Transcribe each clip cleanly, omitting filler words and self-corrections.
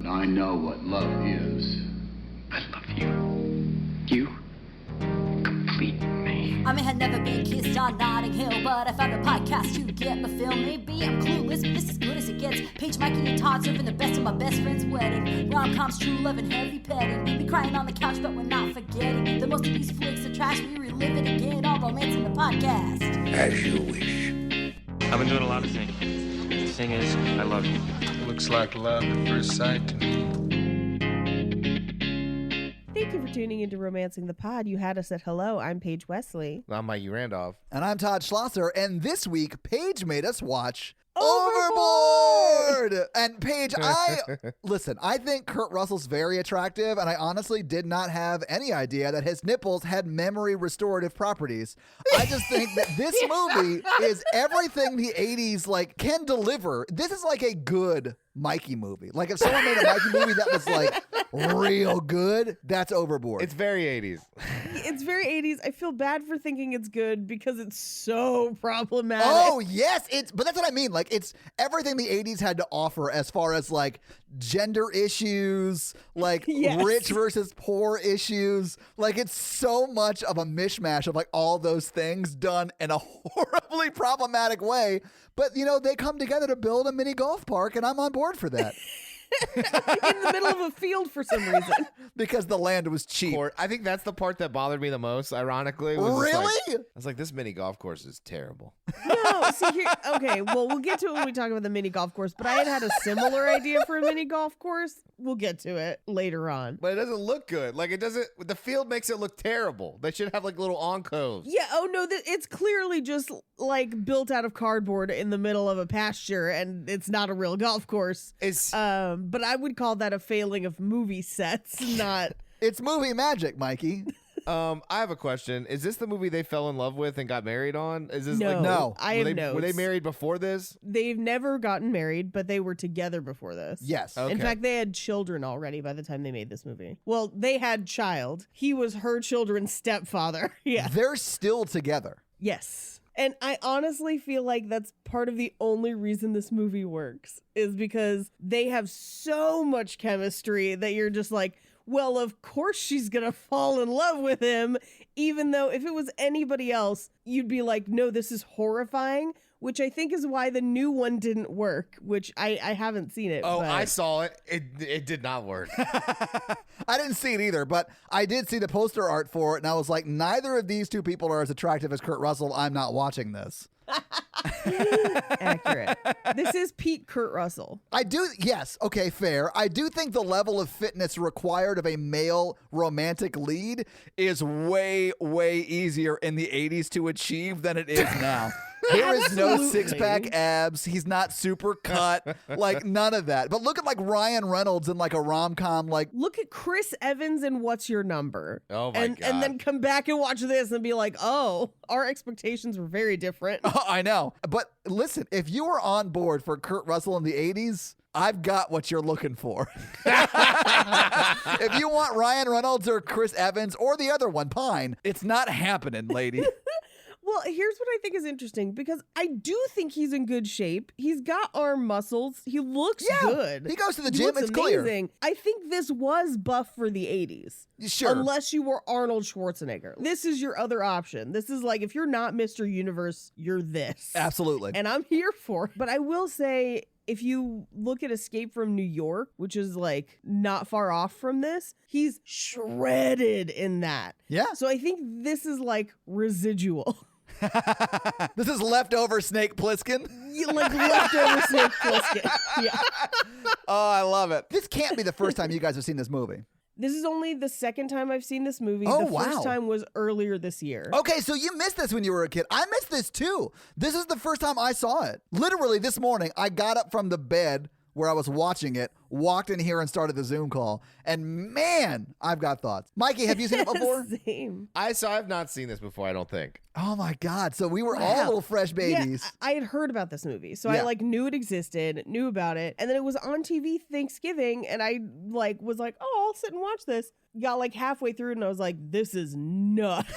I know what love is. I love you. You complete me. I may have never been kissed on Notting Hill, but I found a podcast to get my fill. Maybe I'm clueless, but this is good as it gets. Paige, Mikey, and Todd serving the best of my best friend's wedding. Rom-coms, true love, and heavy petting. Be crying on the couch, but we're not forgetting that most of these flicks are trash. We relive it again, all romance in the podcast. As you wish. I've been doing a lot of things. The thing is, I love you. Looks like love at first sight to me. Thank you for tuning into Romancing the Pod. You had us at hello. I'm Paige Wesley. I'm Mikey Randolph. And I'm Todd Schlosser. And this week, Paige made us watch Overboard! And Paige, I think Kurt Russell's very attractive, and I honestly did not have any idea that his nipples had memory restorative properties. I just think that this movie is everything the 80s can deliver. This is like a good Mikey movie. Like if someone made a Mikey movie that was real good, that's Overboard. It's very 80s. It's very 80s. I feel bad for thinking it's good because it's so problematic. Oh, yes. But that's what I mean. It's everything the 80s had to offer as far as gender issues, Yes. rich versus poor issues. It's so much of a mishmash of all those things done in a horribly problematic way. But, they come together to build a mini golf park, and I'm on board for that. In the middle of a field for some reason. Because the land was cheap. I think that's the part that bothered me the most, ironically. Really? I was like, this mini golf course is terrible. No, see here. Okay, well, we'll get to it when we talk about the mini golf course, but I had a similar idea for a mini golf course. We'll get to it later on. But it doesn't look good. The field makes it look terrible. They should have little alcoves. Yeah, oh no, it's clearly just built out of cardboard in the middle of a pasture, and it's not a real golf course. But I would call that a failing of movie sets, not... It's movie magic, Mikey. I have a question. Is this the movie they fell in love with and got married on? Is this No. No. I have notes. Were they married before this? They've never gotten married, but they were together before this. Yes. Okay. In fact, they had children already by the time they made this movie. Well, they had child. He was her children's stepfather. Yeah. They're still together. Yes. And I honestly feel like that's part of the only reason this movie works is because they have so much chemistry that you're just like, well, of course she's going to fall in love with him, even though if it was anybody else, you'd be like, no, this is horrifying, which I think is why the new one didn't work, which I haven't seen it. Oh, but... I saw it. It did not work. I didn't see it either, but I did see the poster art for it, and I was like, neither of these two people are as attractive as Kurt Russell. I'm not watching this. Accurate. This is peak Kurt Russell. Yes, okay, fair. I do think the level of fitness required of a male romantic lead is way, way easier in the 80s to achieve than it is now. There is no six-pack abs. He's not super cut. None of that. But look at Ryan Reynolds in a rom-com. Look at Chris Evans in What's Your Number? Oh my God. And then come back and watch this and be like, oh, our expectations were very different. I know. But listen, if you were on board for Kurt Russell in the 80s, I've got what you're looking for. If you want Ryan Reynolds or Chris Evans or the other one, Pine, it's not happening, lady. Well, here's what I think is interesting, because I do think he's in good shape. He's got arm muscles. He looks good. He goes to the He gym. looks It's clear. amazing. I think this was buff for the 80s. Sure. Unless you were Arnold Schwarzenegger. This is your other option. This is if you're not Mr. Universe, you're this. Absolutely. And I'm here for it. But I will say, if you look at Escape from New York, which is not far off from this, he's shredded in that. Yeah. So I think this is residual. This is leftover Snake Plissken. Leftover Snake Plissken. Yeah. Oh, I love it. This can't be the first time you guys have seen this movie. This is only the second time I've seen this movie. Oh, the first time was earlier this year. Okay, so you missed this when you were a kid. I missed this too. This is the first time I saw it. Literally this morning, I got up from the bed where I was watching it, walked in here and started the Zoom call. And man, I've got thoughts. Mikey, have you seen it before? Same. I have not seen this before, I don't think. Oh my God. So we were all little fresh babies. Yeah, I had heard about this movie. So Yeah. I like knew it existed, knew about it. And then it was on TV Thanksgiving. And I like was like, oh, I'll sit and watch this. Got like halfway through and I was like, this is nuts.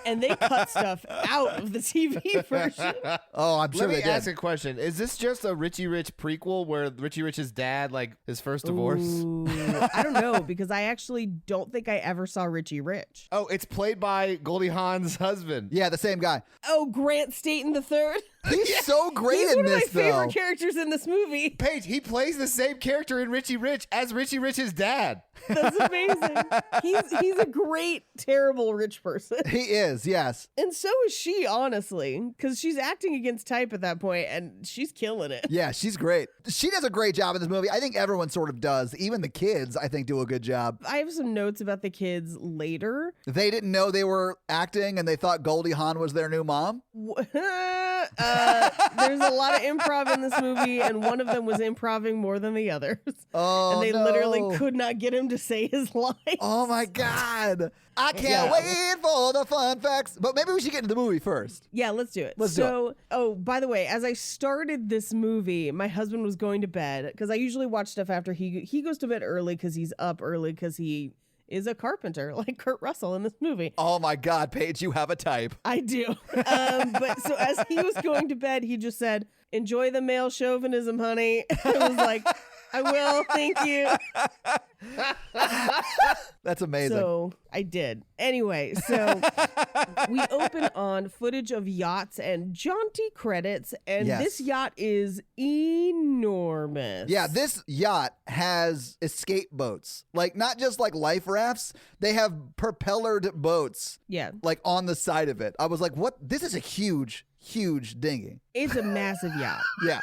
And they cut stuff out of the TV version. Oh, I'm sure Let me they did. ask a question. Is this just a Richie Rich prequel where Richie Rich's dad, like his first divorce? Ooh, I don't know because I actually don't think I ever saw Richie Rich. Oh, it's played by Goldie Hawn's husband. Yeah, the same guy. Oh, Grant Staten III. He's so great He's in one of my this, though. favorite characters in this movie. Paige, he plays the same character in Richie Rich as Richie Rich's dad. That's amazing. He's a great, terrible rich person. He is, yes. And so is she, honestly, because she's acting against type at that point, and she's killing it. Yeah, she's great. She does a great job in this movie. I think everyone sort of does. Even the kids, I think, do a good job. I have some notes about the kids later. They didn't know they were acting, and they thought Goldie Hawn was their new mom. There's a lot of improv in this movie, and one of them was improving more than the others. Oh, and they no. literally could not get him to say his lines. Oh, my God. I can't Yeah. wait for the fun facts. But maybe we should get into the movie first. Yeah, let's do it. Let's do oh, by the way, as I started this movie, my husband was going to bed because I usually watch stuff after he goes to bed early because he's up early because he is a carpenter like Kurt Russell in this movie. Oh, my God, Paige, you have a type. I do. But so as he was going to bed, he just said, "Enjoy the male chauvinism, honey." I was like, I will, thank you. That's amazing. So I did. Anyway, so we open on footage of yachts and jaunty credits, and Yes. this yacht is enormous. Yeah, this yacht has escape boats. Like, not just like life rafts, they have propellered boats Yeah, like on the side of it. I was like, what? This is a huge, huge dinghy. it's a massive yacht. Yeah.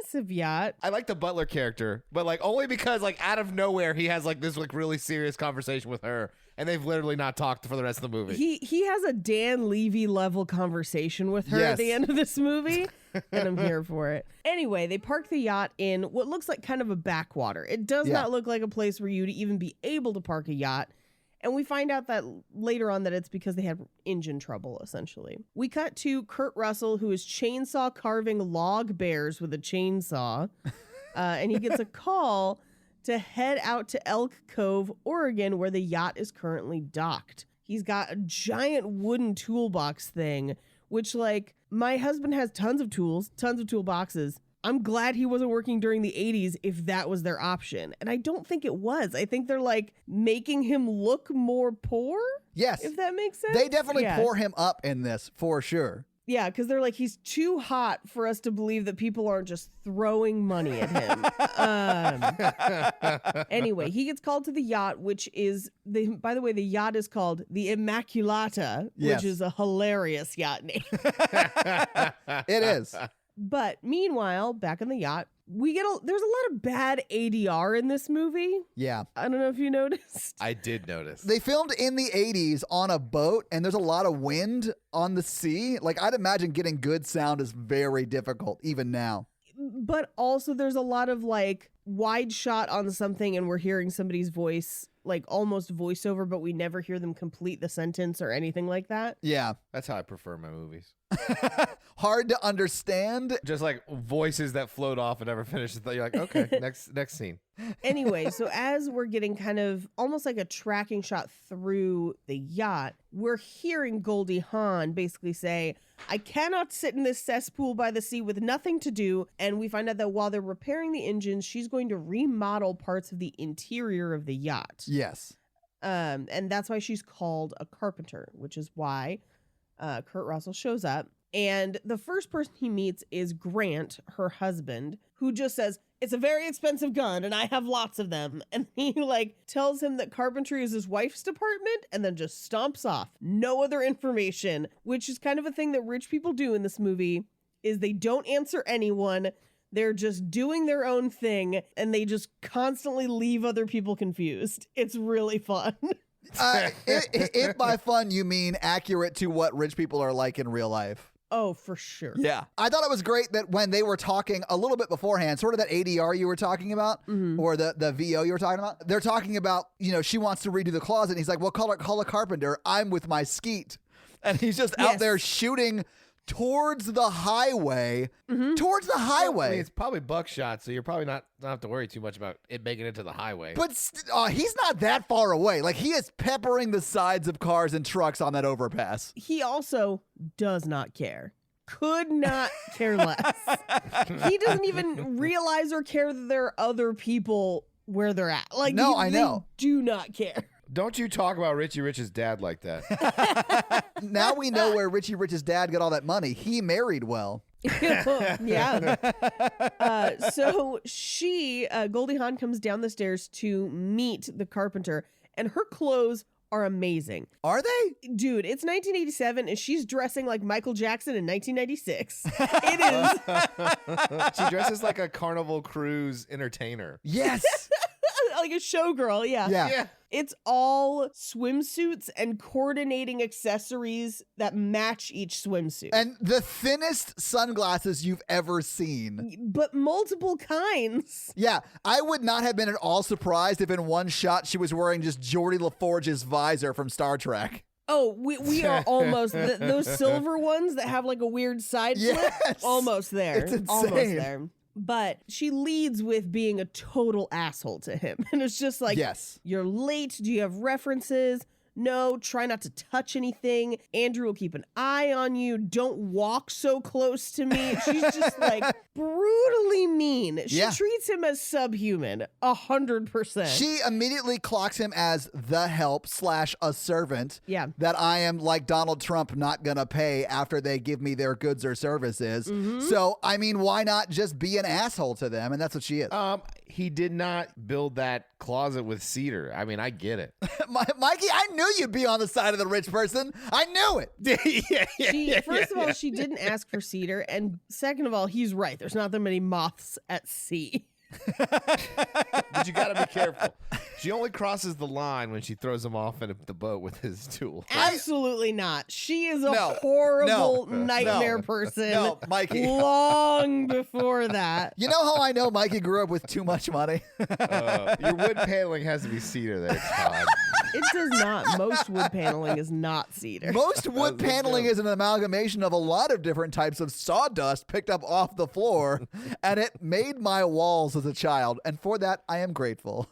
Massive yacht. I like the butler character, but like only because like out of nowhere he has like this like really serious conversation with her, and they've literally not talked for the rest of the movie. He has a Dan Levy level conversation with her Yes. at the end of this movie, and I'm here for it. Anyway, they park the yacht in what looks like kind of a backwater. It does Yeah. not look like a place where you'd even be able to park a yacht. And we find out that later on that it's because they had engine trouble, essentially. We cut to Kurt Russell, who is chainsaw carving log bears with a chainsaw. And he gets a call to head out to Elk Cove, Oregon, where the yacht is currently docked. He's got a giant wooden toolbox thing, which, like, my husband has tons of tools, tons of toolboxes. I'm glad he wasn't working during the 80s if that was their option. And I don't think it was. I think they're like making him look more poor. Yes. If that makes sense. They definitely Yeah. pour him up in this for sure. Yeah, because they're like, he's too hot for us to believe that people aren't just throwing money at him. Anyway, he gets called to the yacht, which is, by the way, the yacht is called the Immaculata, Yes. which is a hilarious yacht name. It is. But meanwhile, back on the yacht, there's a lot of bad ADR in this movie. Yeah. I don't know if you noticed. I did notice. They filmed in the 80s on a boat, and there's a lot of wind on the sea. Like, I'd imagine getting good sound is very difficult, even now. But also there's a lot of like wide shot on something and we're hearing somebody's voice, like almost voiceover, but we never hear them complete the sentence or anything like that. Yeah. That's how I prefer my movies. Hard to understand. Just like voices that float off and never finish. You're like, okay, next scene. Anyway, so as we're getting kind of almost like a tracking shot through the yacht, we're hearing Goldie Hawn basically say, "I cannot sit in this cesspool by the sea with nothing to do." And we find out that while they're repairing the engines, she's going to remodel parts of the interior of the yacht. Yes. And that's why she's called a carpenter, which is why Kurt Russell shows up. And the first person he meets is Grant, her husband, who just says, "It's a very expensive gun and I have lots of them." And he like tells him that carpentry is his wife's department and then just stomps off. No other information, which is kind of a thing that rich people do in this movie, is they don't answer anyone. They're just doing their own thing and they just constantly leave other people confused. It's really fun. If by fun you mean accurate to what rich people are like in real life. Oh, for sure. Yeah. I thought it was great that when they were talking a little bit beforehand, sort of that ADR you were talking about, or the VO you were talking about, they're talking about, she wants to redo the closet. And he's like, well, call a carpenter. I'm with my skeet. And he's just out there shooting towards the highway. Towards the I highway. mean, it's probably buckshot, so you're probably not have to worry too much about it making it to the highway. But he's not that far away. Like, he is peppering the sides of cars and trucks on that overpass. He also does not care. Could not care less. He doesn't even realize or care that there are other people where they're at. Like, No, I know. They do not care. Don't you talk about Richie Rich's dad like that. Now we know where Richie Rich's dad got all that money. He married well. Yeah. So Goldie Hawn comes down the stairs to meet the carpenter, and her clothes are amazing. Are they? Dude, it's 1987 and she's dressing like Michael Jackson in 1996. It is. She dresses like a Carnival Cruise entertainer. Yes. Like a showgirl, yeah. Yeah. It's all swimsuits and coordinating accessories that match each swimsuit. And the thinnest sunglasses you've ever seen. But multiple kinds. Yeah, I would not have been at all surprised if in one shot she was wearing just Geordie LaForge's visor from Star Trek. Oh, we are almost those silver ones that have like a weird side flip. Yes. Almost there. It's insane. Almost there. But she leads with being a total asshole to him. And it's just like, Yes. You're late. Do you have references? No, try not to touch anything. Andrew will keep an eye on you. Don't walk so close to me. She's just like brutally mean. She treats him as subhuman, 100%. She immediately clocks him as the help / a servant. Yeah. That I am, like Donald Trump, not gonna pay after they give me their goods or services. So, I mean, why not just be an asshole to them? And that's what she is. He did not build that closet with cedar. I mean, I get it. Mikey, I knew you'd be on the side of the rich person. I knew it. First of all, she didn't ask for cedar. And second of all, he's right. There's not that many moths at sea. But you got to be careful. She only crosses the line when she throws him off in the boat with his tool. Absolutely not. She is a horrible nightmare person. No, Mikey. Long before that. You know how I know Mikey grew up with too much money? Your wood paneling has to be cedar there, Todd. It does not. Most wood paneling is not cedar. Most wood paneling is an amalgamation of a lot of different types of sawdust picked up off the floor, and it made my walls as a child, and for that, I am grateful.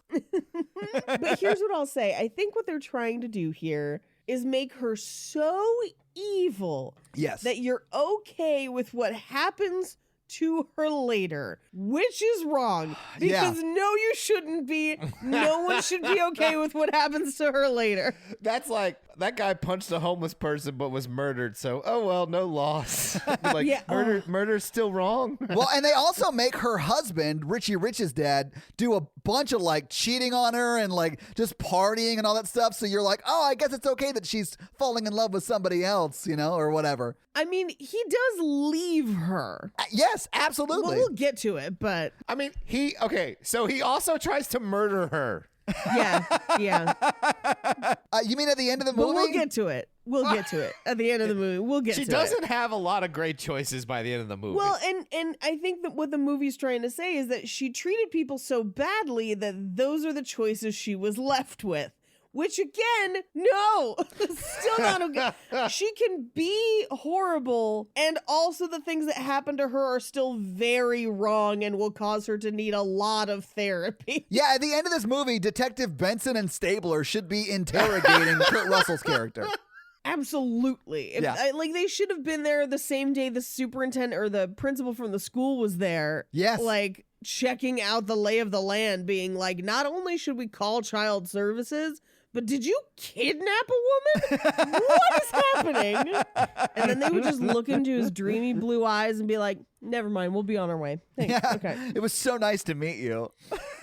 But here's what I'll say. I think what they're trying to do here is make her so evil that you're okay with what happens to her later, which is wrong because no, you shouldn't be. No one should be okay with what happens to her later. That's like that guy punched a homeless person but was murdered. So, oh well, no loss. Like murder's still wrong. Well, and they also make her husband, Richie Rich's dad, do a bunch of like cheating on her and like just partying and all that stuff. So you're like, oh, I guess it's okay that she's falling in love with somebody else, you know, or whatever. I mean, he does leave her. Yes, absolutely. Well, we'll get to it, but I mean, so he also tries to murder her. Yeah. You mean at the end of the movie? But we'll get to it. We'll get to it at the end of the movie. We'll get to it. She doesn't have a lot of great choices by the end of the movie. Well, and I think that what the movie's trying to say is that she treated people so badly that those are the choices she was left with. Which again, no, still not okay. She can be horrible, and also the things that happen to her are still very wrong and will cause her to need a lot of therapy. Yeah, at the end of this movie, Detective Benson and Stabler should be interrogating Kurt Russell's character. Absolutely. Like they should have been there the same day the superintendent or the principal from the school was there. Yes. Like checking out the lay of the land, being like, not only should we call child services, but did you kidnap a woman? What is happening? And then they would just look into his dreamy blue eyes and be like, never mind, we'll be on our way. Thanks. Yeah. Okay. It was so nice to meet you.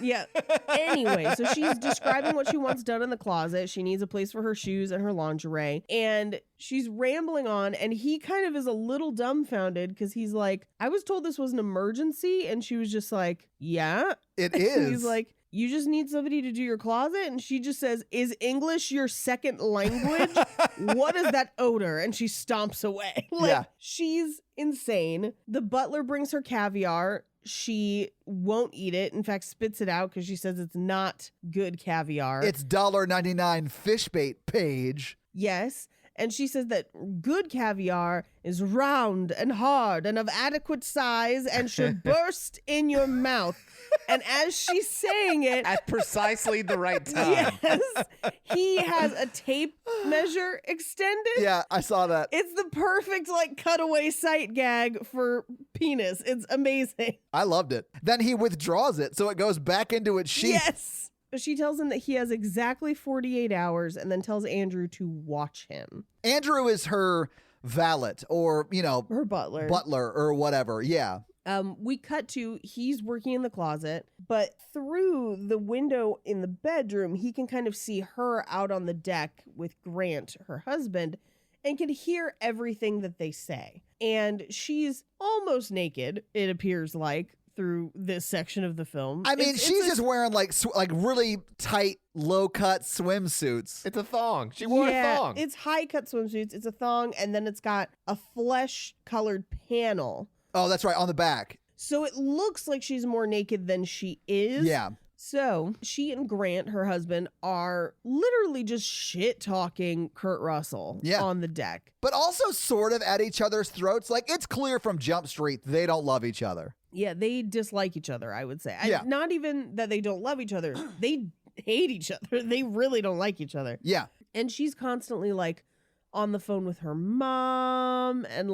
Yeah. Anyway, so she's describing what she wants done in the closet. She needs a place for her shoes and her lingerie. And she's rambling on, and he kind of is a little dumbfounded because he's like, I was told this was an emergency. And she was just like, yeah. It is. He's like, you just need somebody to do your closet? And she just says, is English your second language? What is that odor? And she stomps away. She's insane. The butler brings her caviar. She won't eat it. In fact, spits it out because she says it's not good caviar. It's $1.99 fish bait, Paige. Yes. And she says that good caviar is round and hard and of adequate size and should burst in your mouth. And as she's saying it, At precisely the right time. yes, he has a tape measure extended. Yeah, I saw that. It's the perfect cutaway sight gag for penis. It's amazing. I loved it. Then he withdraws it, so it goes back into its sheath. Yes. She tells him that he has exactly 48 hours and then tells Andrew to watch him. Andrew is her valet or, Her butler. butler or whatever. Yeah. We cut to he's working in the closet, but through the window in the bedroom, he can kind of see her out on the deck with Grant, her husband, and can hear everything that they say. And she's almost naked, it appears like, through this section of the film. I mean, she's just wearing like really tight, low-cut swimsuits. It's a thong. She wore a thong. It's high-cut swimsuits. It's a thong, and then it's got a flesh-colored panel. Oh, that's right, on the back. So it looks like she's more naked than she is. Yeah. So she and Grant, her husband, are literally just shit-talking Kurt Russell on the deck. But also sort of at each other's throats. Like, it's clear from Jump Street they don't love each other. Yeah, they dislike each other, I would say. Yeah. Not even that they don't love each other. They hate each other. They really don't like each other. Yeah. And she's constantly on the phone with her mom and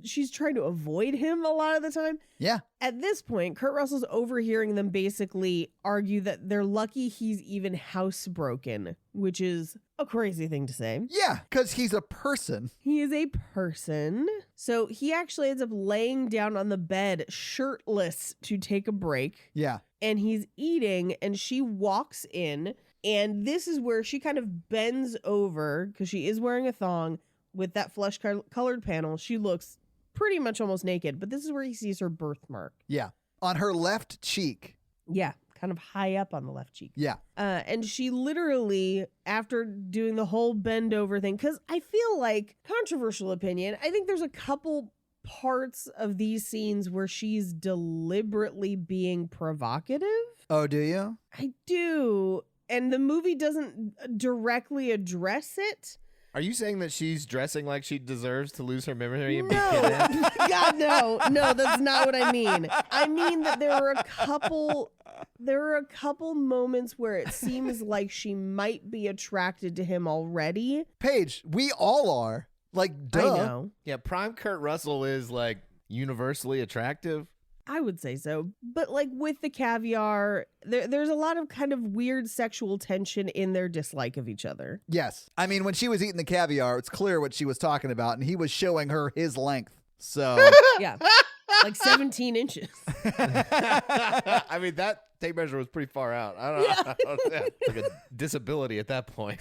she's trying to avoid him a lot of the time. Yeah. At this point, Kurt Russell's overhearing them basically argue that they're lucky he's even housebroken, which is a crazy thing to say. Yeah, because he's a person. He is a person. So he actually ends up laying down on the bed shirtless to take a break. Yeah. And he's eating, and she walks in, and this is where she kind of bends over because she is wearing a thong. With that flesh-colored panel, she looks pretty much almost naked, but this is where he sees her birthmark. Yeah. On her left cheek. Yeah, kind of high up on the left cheek. Yeah. And she literally, after doing the whole bend over thing, because I feel like, controversial opinion, I think there's a couple parts of these scenes where she's deliberately being provocative. Oh, do you? I do. And the movie doesn't directly address it. Are you saying that she's dressing like she deserves to lose her memory and be No, kidnapped? God, no, that's not what I mean. I mean that there are a couple moments where it seems like she might be attracted to him already. Paige, we all are. Like, duh. I know. Yeah, prime Kurt Russell is universally attractive. I would say so. But with the caviar, there's a lot of kind of weird sexual tension in their dislike of each other. Yes. I mean, when she was eating the caviar, it's clear what she was talking about, and he was showing her his length. So. Yeah. 17 inches. I mean, that tape measure was pretty far out. I don't know. It's like a disability at that point.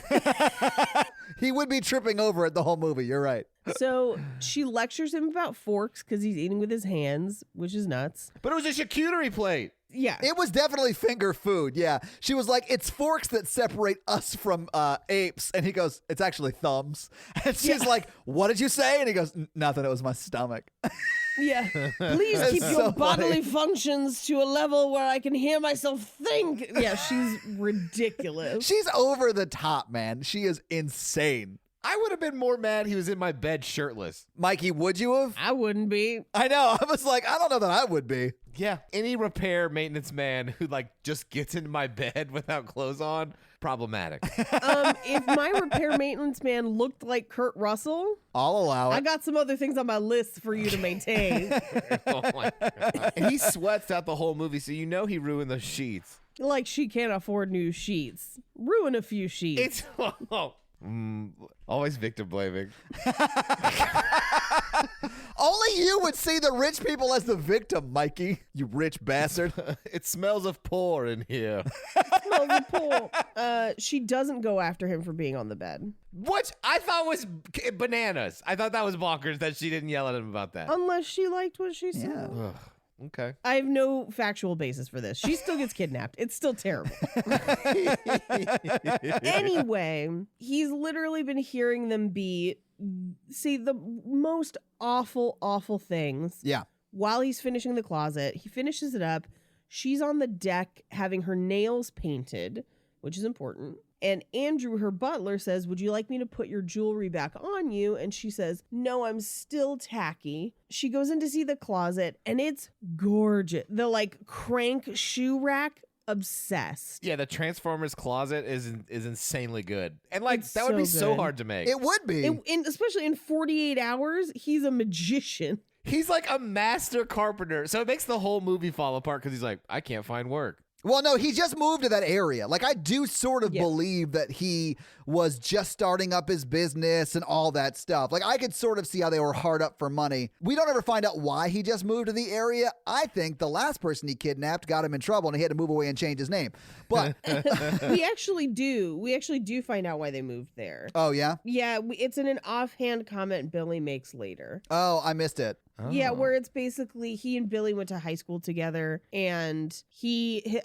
He would be tripping over it the whole movie. You're right. So she lectures him about forks because he's eating with his hands, which is nuts. But it was a charcuterie plate. Yeah. It was definitely finger food. Yeah. She was like, it's forks that separate us from apes. And he goes, it's actually thumbs. And she's like, what did you say? And he goes, nothing. It was my stomach. Yeah. Please keep so your funny. bodily functions to a level where I can hear myself think. Yeah, she's ridiculous. She's over the top, man. She is insane. I would have been more mad he was in my bed shirtless. Mikey, would you have? I wouldn't be. I know. I was like, I don't know that I would be. Yeah. Any repair maintenance man who just gets into my bed without clothes on, problematic. If my repair maintenance man looked like Kurt Russell, I'll allow it. I got some other things on my list for you to maintain. Oh my God. And he sweats out the whole movie, so you know he ruined those sheets. Like she can't afford new sheets. Ruin a few sheets. Always victim blaming. Only you would see the rich people as the victim, Mikey. You rich bastard. It smells of poor in here. Smells of pool. She doesn't go after him for being on the bed. What I thought was bananas. I thought that was bonkers that she didn't yell at him about that. Unless she liked what she said. Yeah. Ugh, okay. I have no factual basis for this. She still gets kidnapped. It's still terrible. Anyway, he's literally been hearing them say the most awful, awful things. Yeah. While he's finishing the closet, he finishes it up. She's on the deck having her nails painted, which is important. And Andrew, her butler, says, would you like me to put your jewelry back on you? And she says, no, I'm still tacky. She goes in to see the closet, and it's gorgeous. The like crank shoe rack, obsessed. Yeah, the Transformers closet is insanely good. And like It's that would be so so good. hard to make. It would be. Especially in 48 hours, he's a magician. He's like a master carpenter. So it makes the whole movie fall apart because he's like, I can't find work. Well, no, he just moved to that area. Like, I do sort of believe that he was just starting up his business and all that stuff. Like, I could sort of see how they were hard up for money. We don't ever find out why he just moved to the area. I think the last person he kidnapped got him in trouble and he had to move away and change his name. But We actually do find out why they moved there. oh, yeah? Yeah, it's in an offhand comment Billy makes later. Oh, I missed it. Yeah, where it's basically he and Billy went to high school together, and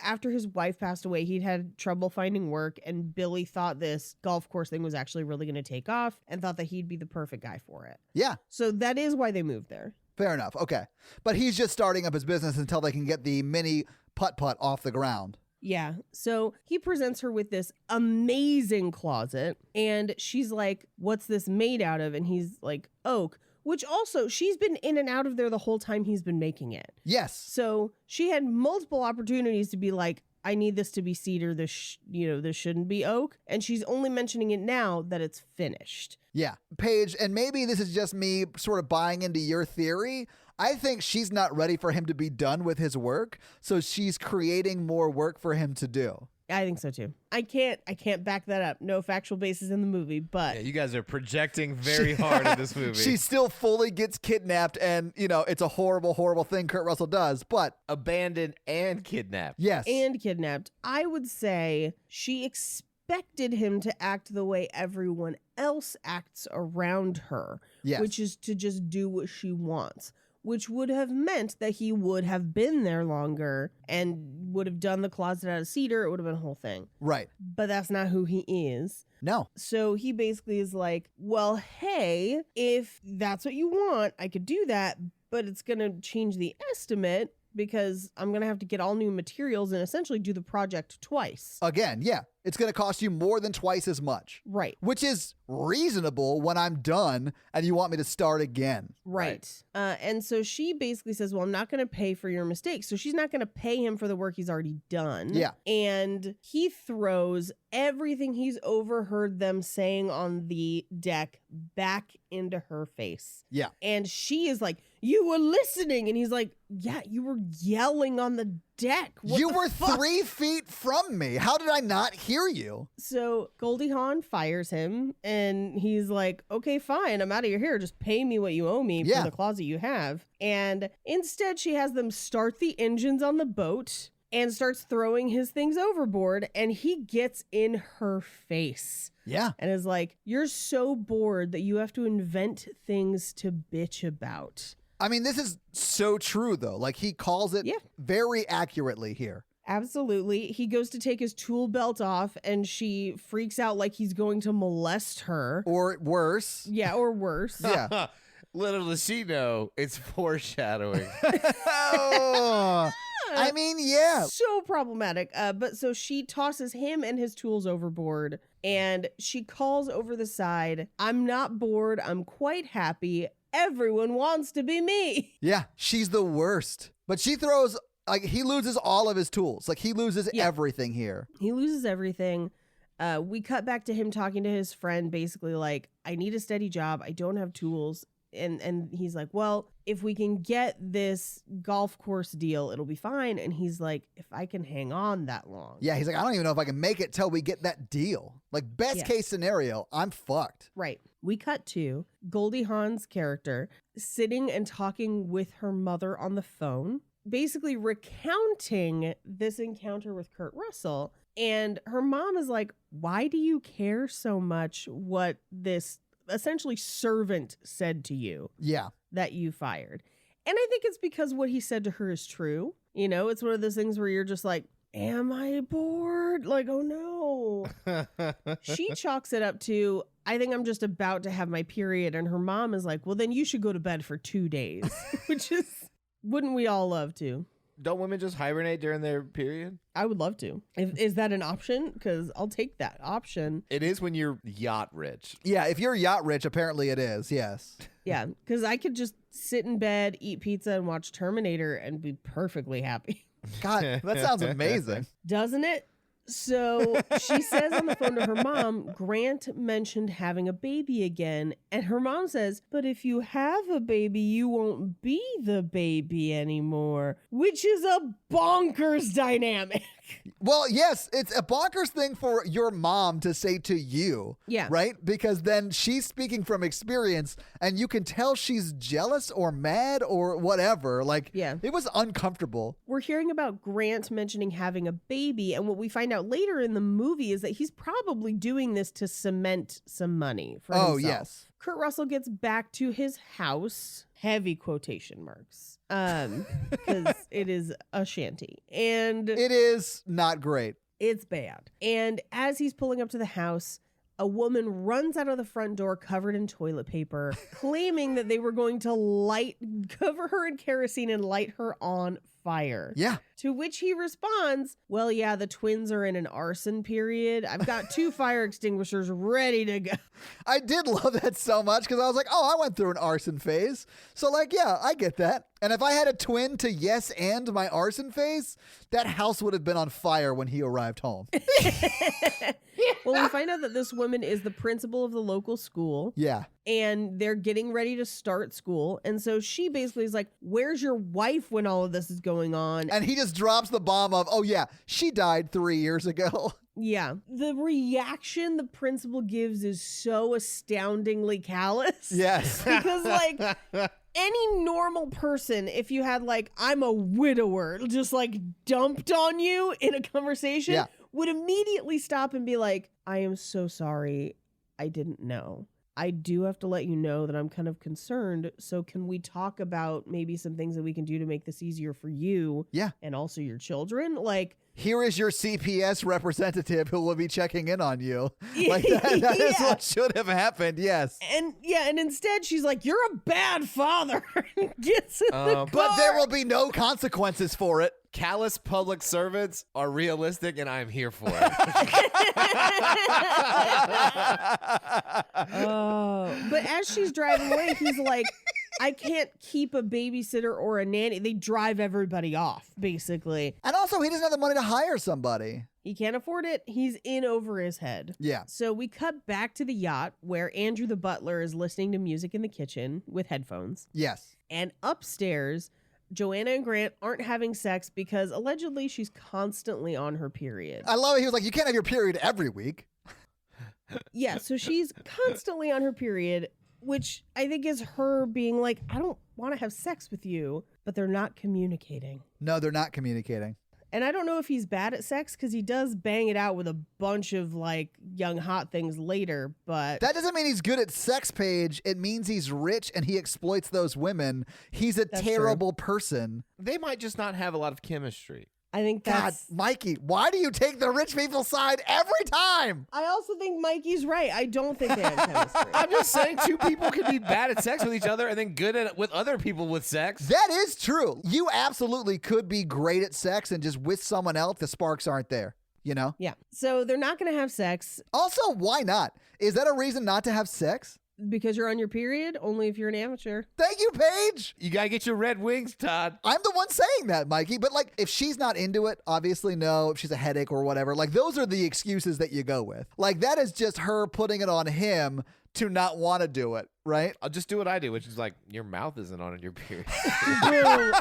after his wife passed away, he'd had trouble finding work, and Billy thought this golf course thing was actually really going to take off and thought that he'd be the perfect guy for it. Yeah. So that is why they moved there. Fair enough. Okay. But he's just starting up his business until they can get the mini putt-putt off the ground. Yeah. So he presents her with this amazing closet, and she's like, what's this made out of? And he's like, oak. Which also, she's been in and out of there the whole time he's been making it. Yes. So she had multiple opportunities to be like, I need this to be cedar. This shouldn't be oak. And she's only mentioning it now that it's finished. Yeah. Paige, and maybe this is just me sort of buying into your theory. I think she's not ready for him to be done with his work, so she's creating more work for him to do. I think so too. I can't back that up. No factual basis in the movie, but Yeah, you guys are projecting very hard in this movie. She still fully gets kidnapped, and, it's a horrible, horrible thing Kurt Russell does, but abandoned and kidnapped. yes. and kidnapped. I would say she expected him to act the way everyone else acts around her, Yes. which is to just do what she wants. Which would have meant that he would have been there longer and would have done the closet out of cedar. It would have been a whole thing. Right. But that's not who he is. No. So he basically is like, well, hey, if that's what you want, I could do that, but it's going to change the estimate because I'm going to have to get all new materials and essentially do the project twice. Again, yeah. It's going to cost you more than twice as much. Right. Which is reasonable when I'm done and you want me to start again. Right. And so she basically says, well, I'm not going to pay for your mistakes. So she's not going to pay him for the work he's already done. Yeah. And he throws everything he's overheard them saying on the deck back into her face. Yeah. And she is like, you were listening. And he's like, yeah, you were yelling on the deck. What You the were fuck? 3 feet from me. How did I not hear you? So Goldie Hawn fires him and he's like, okay, fine, I'm out of your hair. Just pay me what you owe me Yeah. for the closet you have. And instead she has them start the engines on the boat and starts throwing his things overboard. And he gets in her face Yeah. and is like, you're so bored that you have to invent things to bitch about. I mean, this is so true, though. Like, he calls it Yeah. very accurately here. Absolutely. He goes to take his tool belt off and she freaks out like he's going to molest her. Or worse. Yeah, or worse. Yeah. Little does she know, it's foreshadowing. Oh, I mean, yeah. So problematic. But so she tosses him and his tools overboard and she calls over the side, I'm not bored. I'm quite happy. Everyone wants to be me. Yeah, she's the worst. But she throws, like, he loses all of his tools. Like, he loses Yeah. everything here. He loses everything. We cut back to him talking to his friend, basically like, I need a steady job. I don't have tools. And he's like, well, if we can get this golf course deal, it'll be fine. And he's like, if I can hang on that long. Yeah, he's like, I don't even know if I can make it till we get that deal. Like, best Yeah. case scenario, I'm fucked. Right. We cut to Goldie Hawn's character sitting and talking with her mother on the phone, basically recounting this encounter with Kurt Russell. And her mom is like, why do you care so much what this essentially servant said to you Yeah. that you fired? And I think it's because what he said to her is true. You know, it's one of those things where you're just like, am I bored? Like, oh no. She chalks it up to, I think I'm just about to have my period. And her mom is like, well, then you should go to bed for 2 days, which is, wouldn't we all love to? Don't women just hibernate during their period? I would love to. Is that an option? Because I'll take that option. It is when you're yacht rich. Yeah, if you're yacht rich, apparently it is, yes. Yeah, because I could just sit in bed, eat pizza, and watch Terminator and be perfectly happy. God, that sounds amazing. Doesn't it? So she says on the phone to her mom, Grant mentioned having a baby again. And her mom says, but if you have a baby, you won't be the baby anymore, which is a bonkers dynamic. Well, yes, it's a bonkers thing for your mom to say to you. Yeah. Right? Because then she's speaking from experience and you can tell she's jealous or mad or whatever. Like, Yeah. It was uncomfortable. We're hearing about Grant mentioning having a baby. And what we find out later in the movie is that he's probably doing this to cement some money for himself. Oh, yes. Kurt Russell gets back to his house, heavy quotation marks, because it is a shanty. And It is not great. it's bad. And as he's pulling up to the house, a woman runs out of the front door covered in toilet paper, claiming that they were going to cover her in kerosene and light her on fire. Yeah. To which he responds, well, yeah, the twins are in an arson period. I've got 2 fire extinguishers ready to go. I did love that so much because I was like, oh, I went through an arson phase. So, like, yeah, I get that. And if I had a twin to yes and my arson phase, that house would have been on fire when he arrived home. Well, we find out that this woman is the principal of the local school. Yeah. And they're getting ready to start school. And so she basically is like, where's your wife when all of this is going on? And he just drops the bomb of, oh, yeah, she died 3 years ago. Yeah. The reaction the principal gives is so astoundingly callous. Yes. Because, like, any normal person, if you had, like, I'm a widower, just, like, dumped on you in a conversation, Yeah. would immediately stop and be like, I am so sorry. I didn't know. I do have to let you know that I'm kind of concerned. So can we talk about maybe some things that we can do to make this easier for you? Yeah. And also your children? Like, Here is your CPS representative who will be checking in on you. Like that is Yeah. what should have happened. Yes. and instead she's like, you're a bad father. Gets in the car. But there will be no consequences for it. Callous public servants are realistic, and I'm here for it. Oh, but as she's driving away, he's like, I can't keep a babysitter or a nanny. They drive everybody off, basically. And also, he doesn't have the money to hire somebody. He can't afford it. He's in over his head. Yeah. So we cut back to the yacht where Andrew the butler is listening to music in the kitchen with headphones. Yes. And upstairs, Joanna and Grant aren't having sex because allegedly she's constantly on her period. I love it. He was like, you can't have your period every week. Yeah, so she's constantly on her period, which I think is her being like, I don't want to have sex with you, but they're not communicating. No, they're not communicating. And I don't know if he's bad at sex because he does bang it out with a bunch of like young hot things later, but That doesn't mean he's good at sex, Paige. It means he's rich and he exploits those women. He's a That's terrible person. They might just not have a lot of chemistry. I think God, that's... Mikey, why do you take the rich people's side every time? I also think Mikey's right. I don't think they have chemistry. I'm just saying 2 people can be bad at sex with each other and then good at with other people with sex. That is true. You absolutely could be great at sex and just with someone else, the sparks aren't there, you know? Yeah. So they're not going to have sex Also, why not? Is that a reason not to have sex? because you're on your period, only if you're an amateur. Thank you, Paige. You gotta get your red wings, Todd. I'm the one saying that, Mikey. But like, if she's not into it, obviously no. If she's a headache or whatever, like those are the excuses that you go with. Like that is just her putting it on him to not want to do it, right? I'll just do what I do, which is like, your mouth isn't on in your period. Boo.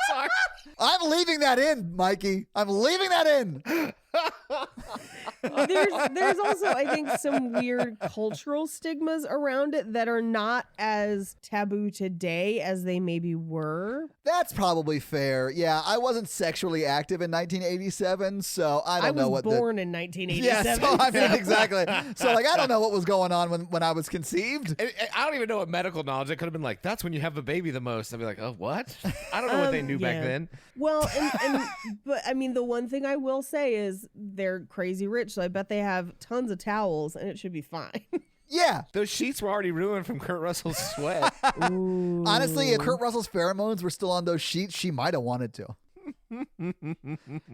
Sorry. I'm leaving that in, Mikey. I'm leaving that in. There's also, I think, some weird cultural stigmas around it that are not as taboo today as they maybe were. That's probably fair. Yeah, I wasn't sexually active in 1987, so I don't know what was born in 1987. Yeah, so I mean, exactly. So, like, I don't know what was going on when I was conceived. I don't even know what medical knowledge. It could have been like, that's when you have the baby the most. I'd be like, oh, what? I don't know what they knew back then. Well, but I mean, the one thing I will say is they're crazy rich, so I bet they have tons of towels, and it should be fine. Yeah. Those sheets were already ruined from Kurt Russell's sweat. Honestly, if Kurt Russell's pheromones were still on those sheets, she might have wanted to.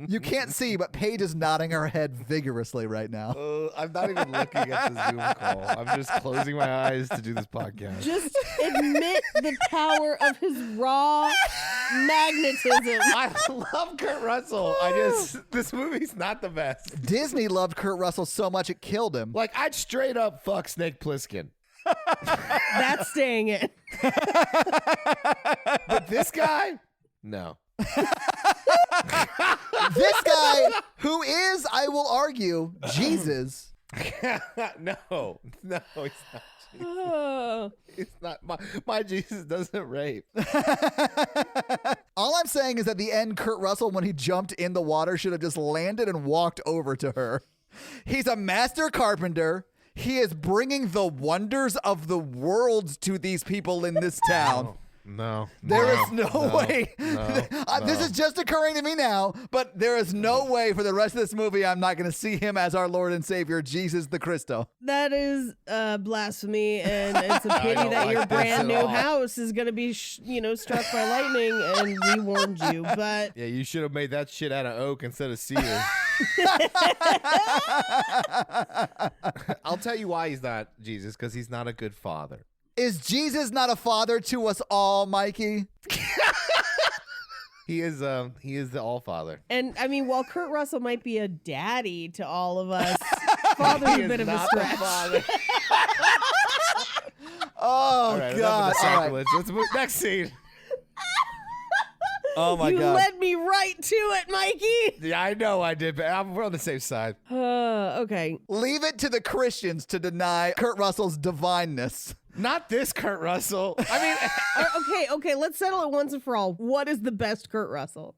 You can't see, but Paige is nodding her head vigorously right now. I'm not even looking at the Zoom call. I'm just closing my eyes to do this podcast. Just admit the power of his raw magnetism. I love Kurt Russell. This movie's not the best. Disney loved Kurt Russell so much it killed him. Like, I'd straight up fuck Snake Plissken. That's staying in. But this guy, no. This guy, who is, I will argue, Jesus. No, he's not. Jesus. Oh. It's not my Jesus doesn't rape. All I'm saying is at the end, Kurt Russell, when he jumped in the water, should have just landed and walked over to her. He's a master carpenter. He is bringing the wonders of the world to these people in this town. No. There is no way. No. This is just occurring to me now, but there is no way for the rest of this movie I'm not going to see him as our Lord and Savior, Jesus the Christo. That is blasphemy, and it's a pity that like your this brand at new all. house is going to be, struck by lightning, and we warned you. But Yeah, you should have made that shit out of oak instead of cedar. I'll tell you why he's not Jesus, because he's not a good father. Is Jesus not a father to us all, Mikey? He is the all father. and I mean, while Kurt Russell might be a daddy to all of us, father's He a is bit of a not the stretch. father. Oh, All right, enough of God. the All right. sacrilege. Let's move next scene. Oh, my You God. led me right to it, Mikey. Yeah, I know I did, but we're on the safe side. Okay. Leave it to the Christians to deny Kurt Russell's divineness. Not this Kurt Russell. I mean, Okay. Let's settle it once and for all. What is the best Kurt Russell?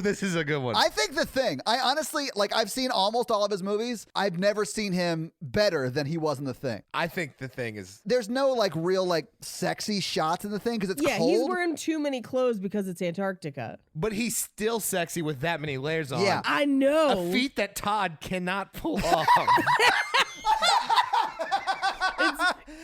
this is a good one. I think The Thing. I honestly, I've seen almost all of his movies. I've never seen him better than he was in The Thing. I think The Thing is. There's no, real, sexy shots in The Thing because it's Yeah, cold. he's wearing too many clothes because it's Antarctica. But he's still sexy with that many layers on. Yeah. I know. A feat that Todd cannot pull off.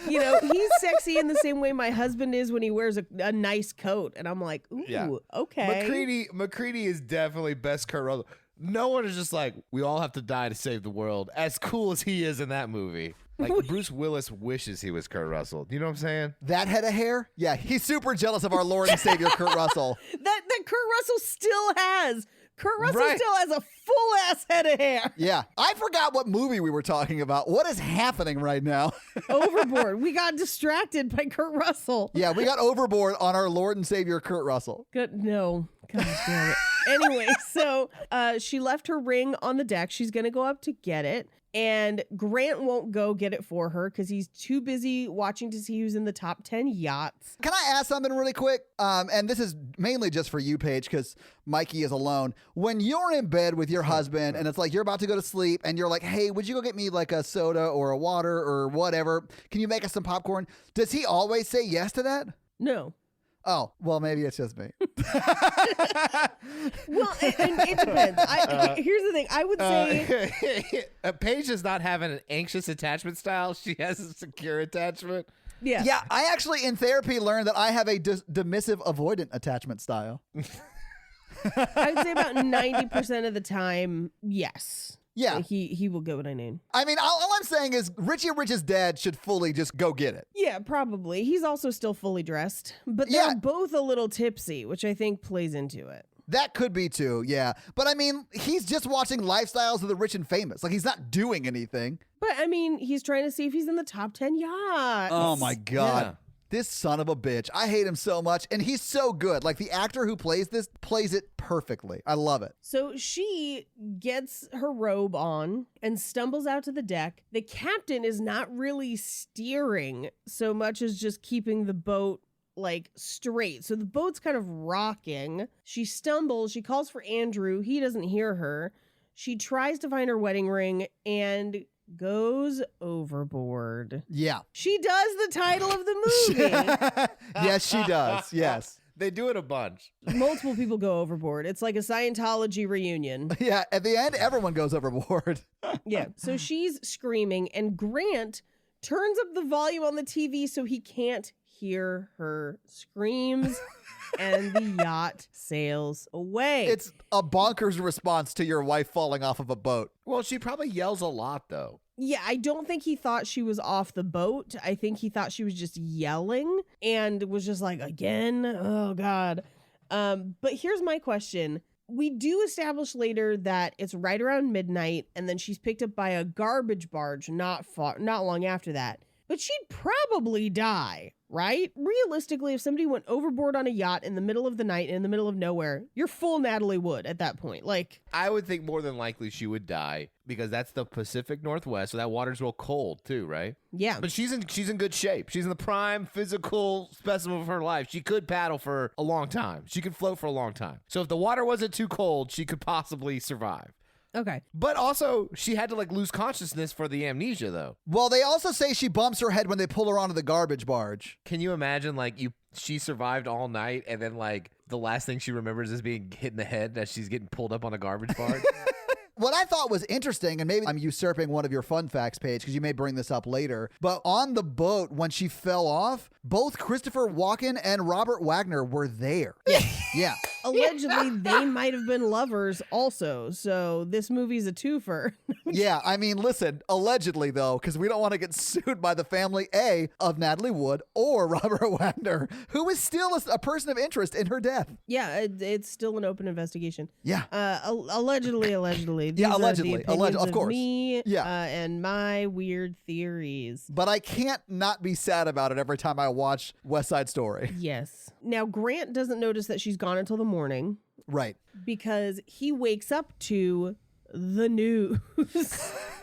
He's sexy in the same way my husband is when he wears a nice coat. And I'm like, ooh, Yeah. okay. McCready is definitely best Kurt Russell. No one is just like, we all have to die to save the world. As cool as he is in that movie. Like, Bruce Willis wishes he was Kurt Russell. Do you know what I'm saying? That head of hair? Yeah, he's super jealous of our Lord and Savior, Kurt Russell. That Kurt Russell still has. Kurt Russell Right. still has a full-ass head of hair. Yeah. I forgot what movie we were talking about. What is happening right now? Overboard. We got distracted by Kurt Russell. Yeah, we got Overboard on our Lord and Savior, Kurt Russell. Good. No. God damn it. Anyway, so she left her ring on the deck. She's going to go up to get it. And Grant won't go get it for her because he's too busy watching to see who's in the top 10 yachts. Can I ask something really quick? And this is mainly just for you, Paige, because Mikey is alone. When you're in bed with your husband and it's like you're about to go to sleep and you're like, hey, would you go get me like a soda or a water or whatever? Can you make us some popcorn? Does he always say yes to that? No. Oh, well, maybe it's just me. Well, it depends. Here's the thing. I would say... Paige does not have an anxious attachment style. She has a secure attachment. Yeah. Yeah, I actually in therapy learned that I have a dismissive avoidant attachment style. I would say about 90% of the time, yes. Yeah. He will get what I need. I mean, all I'm saying is Richie Rich's dad should fully just go get it. Yeah, probably. He's also still fully dressed, but Yeah. they're both a little tipsy, which I think plays into it. That could be too, yeah. But I mean, he's just watching lifestyles of the rich and famous. Like, he's not doing anything. But I mean, he's trying to see if he's in the top 10 yachts. Oh my God. Yeah. This son of a bitch. I hate him so much. And he's so good. Like, the actor who plays this plays it perfectly. I love it. So she gets her robe on and stumbles out to the deck. The captain is not really steering so much as just keeping the boat straight. So the boat's kind of rocking. She stumbles. She calls for Andrew. He doesn't hear her. She tries to find her wedding ring and goes overboard. Yeah. She does the title of the movie. Yes, she does. Yes. They do it a bunch. Multiple people go overboard. It's like a Scientology reunion. Yeah, at the end, everyone goes overboard. Yeah. So she's screaming, and Grant turns up the volume on the TV so he can't hear her screams, and the yacht sails away. It's a bonkers response to your wife falling off of a boat. Well, she probably yells a lot, though. Yeah, I don't think he thought she was off the boat. I think he thought she was just yelling and was just like, again? Oh, God. But here's my question. We do establish later that it's right around midnight, and then she's picked up by a garbage barge not long after that. But she'd probably die, right? Realistically, if somebody went overboard on a yacht in the middle of the night in the middle of nowhere, you're full Natalie Wood at that point. Like, I would think more than likely she would die because that's the Pacific Northwest, so that water's real cold too, right? yeah. But she's in good shape. She's in the prime physical specimen of her life. She could paddle for a long time. She could float for a long time. So if the water wasn't too cold, she could possibly survive. Okay. But also, she had to like lose consciousness for the amnesia, though. Well, they also say she bumps her head when they pull her onto the garbage barge. Can you imagine she survived all night and then like the last thing she remembers is being hit in the head as she's getting pulled up on a garbage barge? What I thought was interesting, and maybe I'm usurping one of your fun facts page because you may bring this up later, but on the boat when she fell off, both Christopher Walken and Robert Wagner were there. Yeah. Allegedly, they might have been lovers also. So this movie's a twofer. Yeah, I mean, listen, allegedly though, because we don't want to get sued by the family A of Natalie Wood or Robert Wagner, who is still a person of interest in her death. Yeah, it's still an open investigation. Yeah. Allegedly. These Yeah, are the allegedly, opinions of course. Me, Yeah. and my weird theories. But I can't not be sad about it every time I watch West Side Story. Yes. Now, Grant doesn't notice that she's gone until the morning Right. because he wakes up to the news.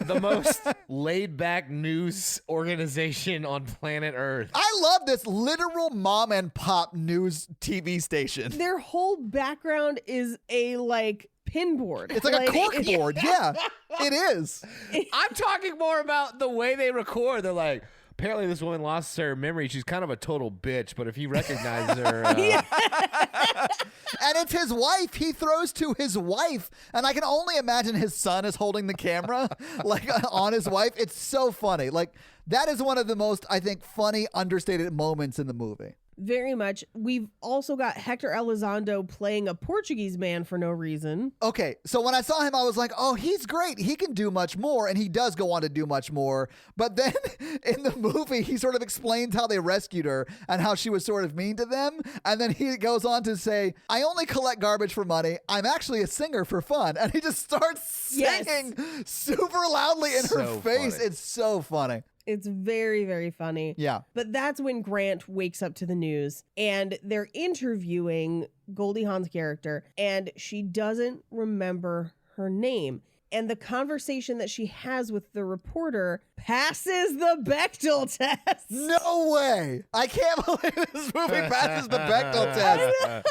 The most laid-back news organization on planet Earth. I love this literal mom and pop news TV station. Their whole background is a like pinboard. It's like a cork board. Yeah, it is. I'm talking more about the way they record. They're like, apparently this woman lost her memory. She's kind of a total bitch, but if he recognizes her... And it's his wife. He throws to his wife. And I can only imagine his son is holding the camera like on his wife. It's so funny. Like that is one of the most, I think, funny, understated moments in the movie. Very much. We've also got Hector Elizondo playing a Portuguese man for no reason. Okay, so when I saw him, I was like, oh, he's great. He can do much more, and he does go on to do much more. But then in the movie, he sort of explains how they rescued her and how she was sort of mean to them. And then he goes on to say, I only collect garbage for money. I'm actually a singer for fun. And he just starts singing super loudly in her So face. funny. It's so funny. It's very, very funny. Yeah. But that's when Grant wakes up to the news and they're interviewing Goldie Hawn's character and she doesn't remember her name. And the conversation that she has with the reporter passes the Bechdel test. No way. I can't believe this movie passes the Bechdel test.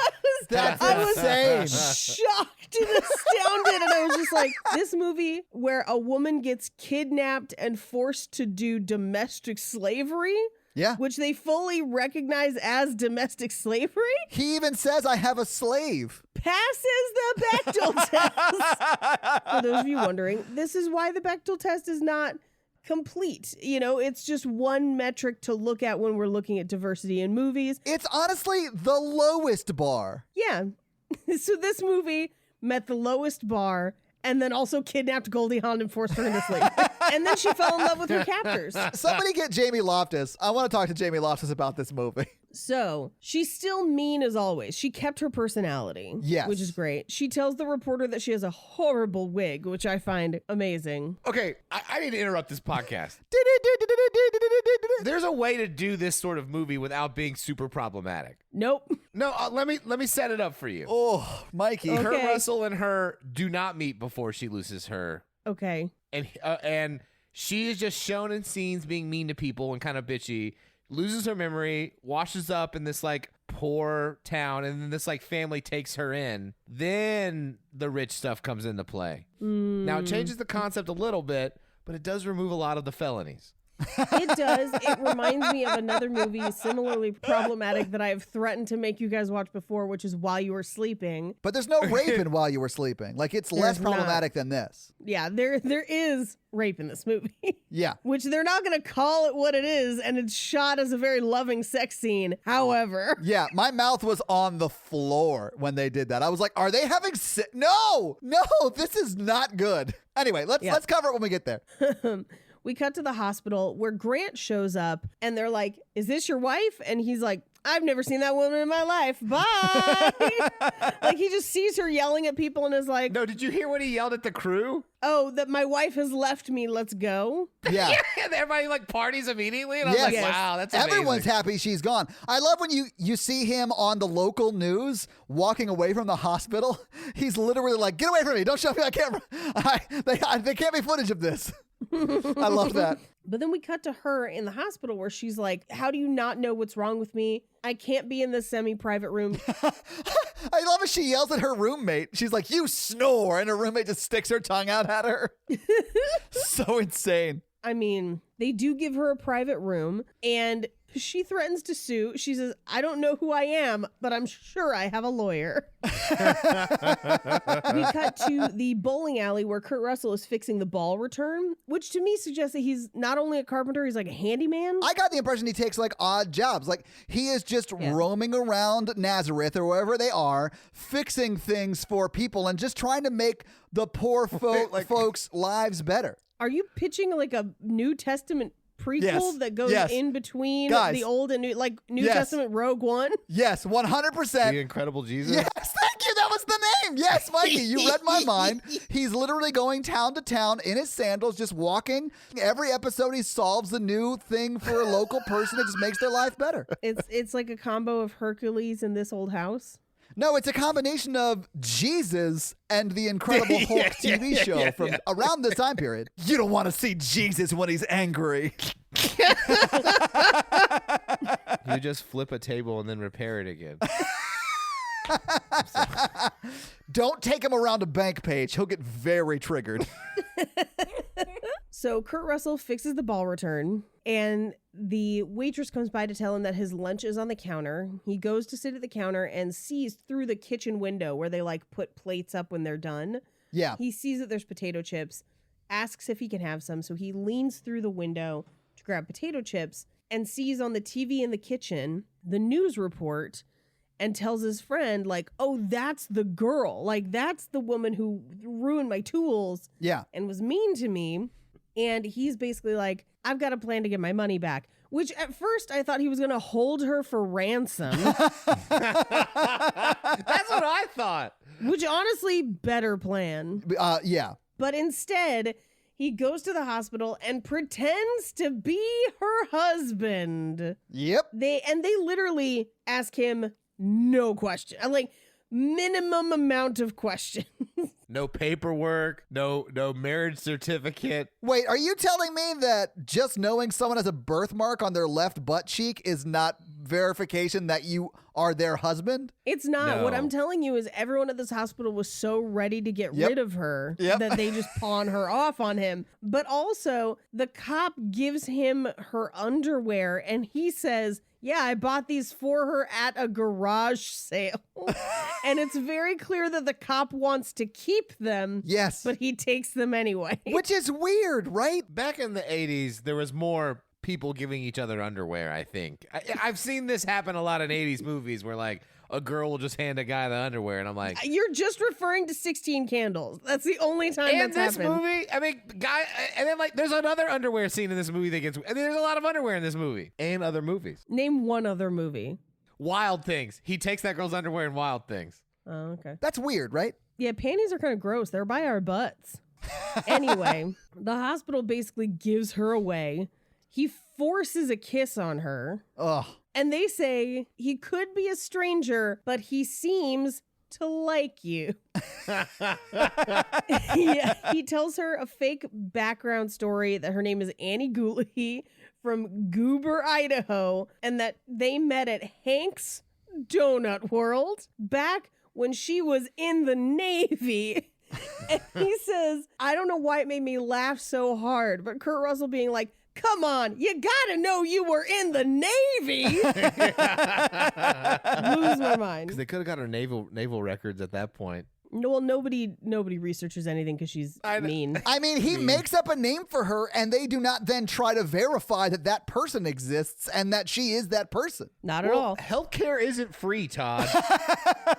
That's I was insane. shocked and astounded. And I was just like, this movie where a woman gets kidnapped and forced to do domestic slavery, Yeah. which they fully recognize as domestic slavery, He even says, I have a slave. passes the Bechdel test. For those of you wondering, this is why the Bechdel test is not complete. You know, it's just one metric to look at when we're looking at diversity in movies. It's honestly the lowest bar. Yeah. So this movie met the lowest bar and then also kidnapped Goldie Hawn and forced her into slavery. And then she fell in love with her captors. Somebody get Jamie Loftus. I want to talk to Jamie Loftus about this movie. So she's still mean as always. She kept her personality, Yes. which is great. She tells the reporter that she has a horrible wig, which I find amazing. Okay, I need to interrupt this podcast. There's a way to do this sort of movie without being super problematic. Nope. No, let me set it up for you. Oh, Mikey. Okay. Kurt Russell and her do not meet before she loses her, Okay. and she is just shown in scenes being mean to people and kind of bitchy. Loses her memory, washes up in this like poor town, and then this like family takes her in. Then the rich stuff comes into play. Now it changes the concept a little bit, but it does remove a lot of the felonies. It does. It reminds me of another movie similarly problematic that I've threatened to make you guys watch before, which is While You Were Sleeping. But there's no rape in While You Were Sleeping. Like, it's less There's not. problematic than this. Yeah, there is rape in this movie. Yeah. Which they're not going to call it what it is, and it's shot as a very loving sex scene. However, Yeah, my mouth was on the floor when they did that. I was like, are they having No, this is not good. Anyway, let's cover it when we get there. we cut to the hospital where Grant shows up, and they're like, "Is this your wife?" And he's like, "I've never seen that woman in my life. Bye." Like, he just sees her yelling at people and is like, No, did you hear what he yelled at the crew? "Oh, that my wife has left me. Let's go." Yeah. And everybody like parties immediately. And I was Yes. like, wow, that's amazing. Everyone's happy she's gone. I love when you see him on the local news walking away from the hospital. He's literally like, "Get away from me. Don't show me on camera. They can't be footage of this." I love that. But then we cut to her in the hospital where she's like, "How do you not know what's wrong with me? I can't be in this semi-private room." I love it. She yells at her roommate. She's like, "You snore." And her roommate just sticks her tongue out at her. So insane. I mean, they do give her a private room, and she threatens to sue. She says, "I don't know who I am, but I'm sure I have a lawyer." We cut to the bowling alley where Kurt Russell is fixing the ball return, which to me suggests that he's not only a carpenter, he's like a handyman. I got the impression he takes like odd jobs. Like he is just roaming around Nazareth or wherever they are, fixing things for people and just trying to make the poor folks' lives better. Are you pitching like a New Testament prequel Yes. that goes Yes. in between Guys. the old and new, like New Yes. Testament Rogue One? Yes, 100%. The Incredible Jesus. Yes, thank you. That was the name. Yes, Mikey, you read my mind. He's literally going town to town in his sandals, just walking. Every episode, he solves a new thing for a local person. It just makes their life better. It's like a combo of Hercules and This Old House. No, it's a combination of Jesus and the Incredible Hulk TV show from around this time period. You don't want to see Jesus when he's angry. You just flip a table and then repair it again. Don't take him around a bank page. He'll get very triggered. So Kurt Russell fixes the ball return, and the waitress comes by to tell him that his lunch is on the counter. He goes to sit at the counter and sees through the kitchen window where they like put plates up when they're done. Yeah. He sees that there's potato chips, asks if he can have some. So he leans through the window to grab potato chips and sees on the TV in the kitchen the news report and tells his friend, like, "Oh, that's the girl. Like, that's the woman who ruined my tools Yeah. and was mean to me." And he's basically like, "I've got a plan to get my money back." Which at first I thought he was going to hold her for ransom. That's what I thought. Which honestly, better plan. Yeah. But instead, he goes to the hospital and pretends to be her husband. Yep. They literally ask him no question. Like, minimum amount of questions. No paperwork, no marriage certificate. Wait, are you telling me that just knowing someone has a birthmark on their left butt cheek is not verification that you are their husband? It's not. No. What I'm telling you is everyone at this hospital was so ready to get rid of her that they just pawn her off on him. But also, the cop gives him her underwear and he says, "Yeah, I bought these for her at a garage sale." And it's very clear that the cop wants to keep them. Yes. But he takes them anyway. Which is weird, right? Back in the 80s, there was more people giving each other underwear, I think. I've seen this happen a lot in 80s movies where, like, a girl will just hand a guy the underwear, and I'm like... You're just referring to 16 Candles. That's the only time And that's this happened. movie, I mean, and then, like, there's another underwear scene in this movie that gets... I mean, there's a lot of underwear in this movie. And other movies. Name one other movie. Wild Things. He takes that girl's underwear in Wild Things. Oh, okay. That's weird, right? Yeah, panties are kind of gross. They're by our butts. Anyway, the hospital basically gives her away. He forces a kiss on her. Ugh. And they say he could be a stranger, but he seems to like you. Yeah, he tells her a fake background story that her name is Annie Gooley from Goober, Idaho, and that they met at Hank's Donut World back when she was in the Navy. And he says, "I don't know why it made me laugh so hard," but Kurt Russell being like, Come on, you gotta know you were in the Navy. Lose my mind. Because they could have got her naval records at that point. Well, nobody researches anything because she's mean. I mean, he makes up a name for her, and they do not then try to verify that that person exists and that she is that person. Not at all. Healthcare isn't free, Todd.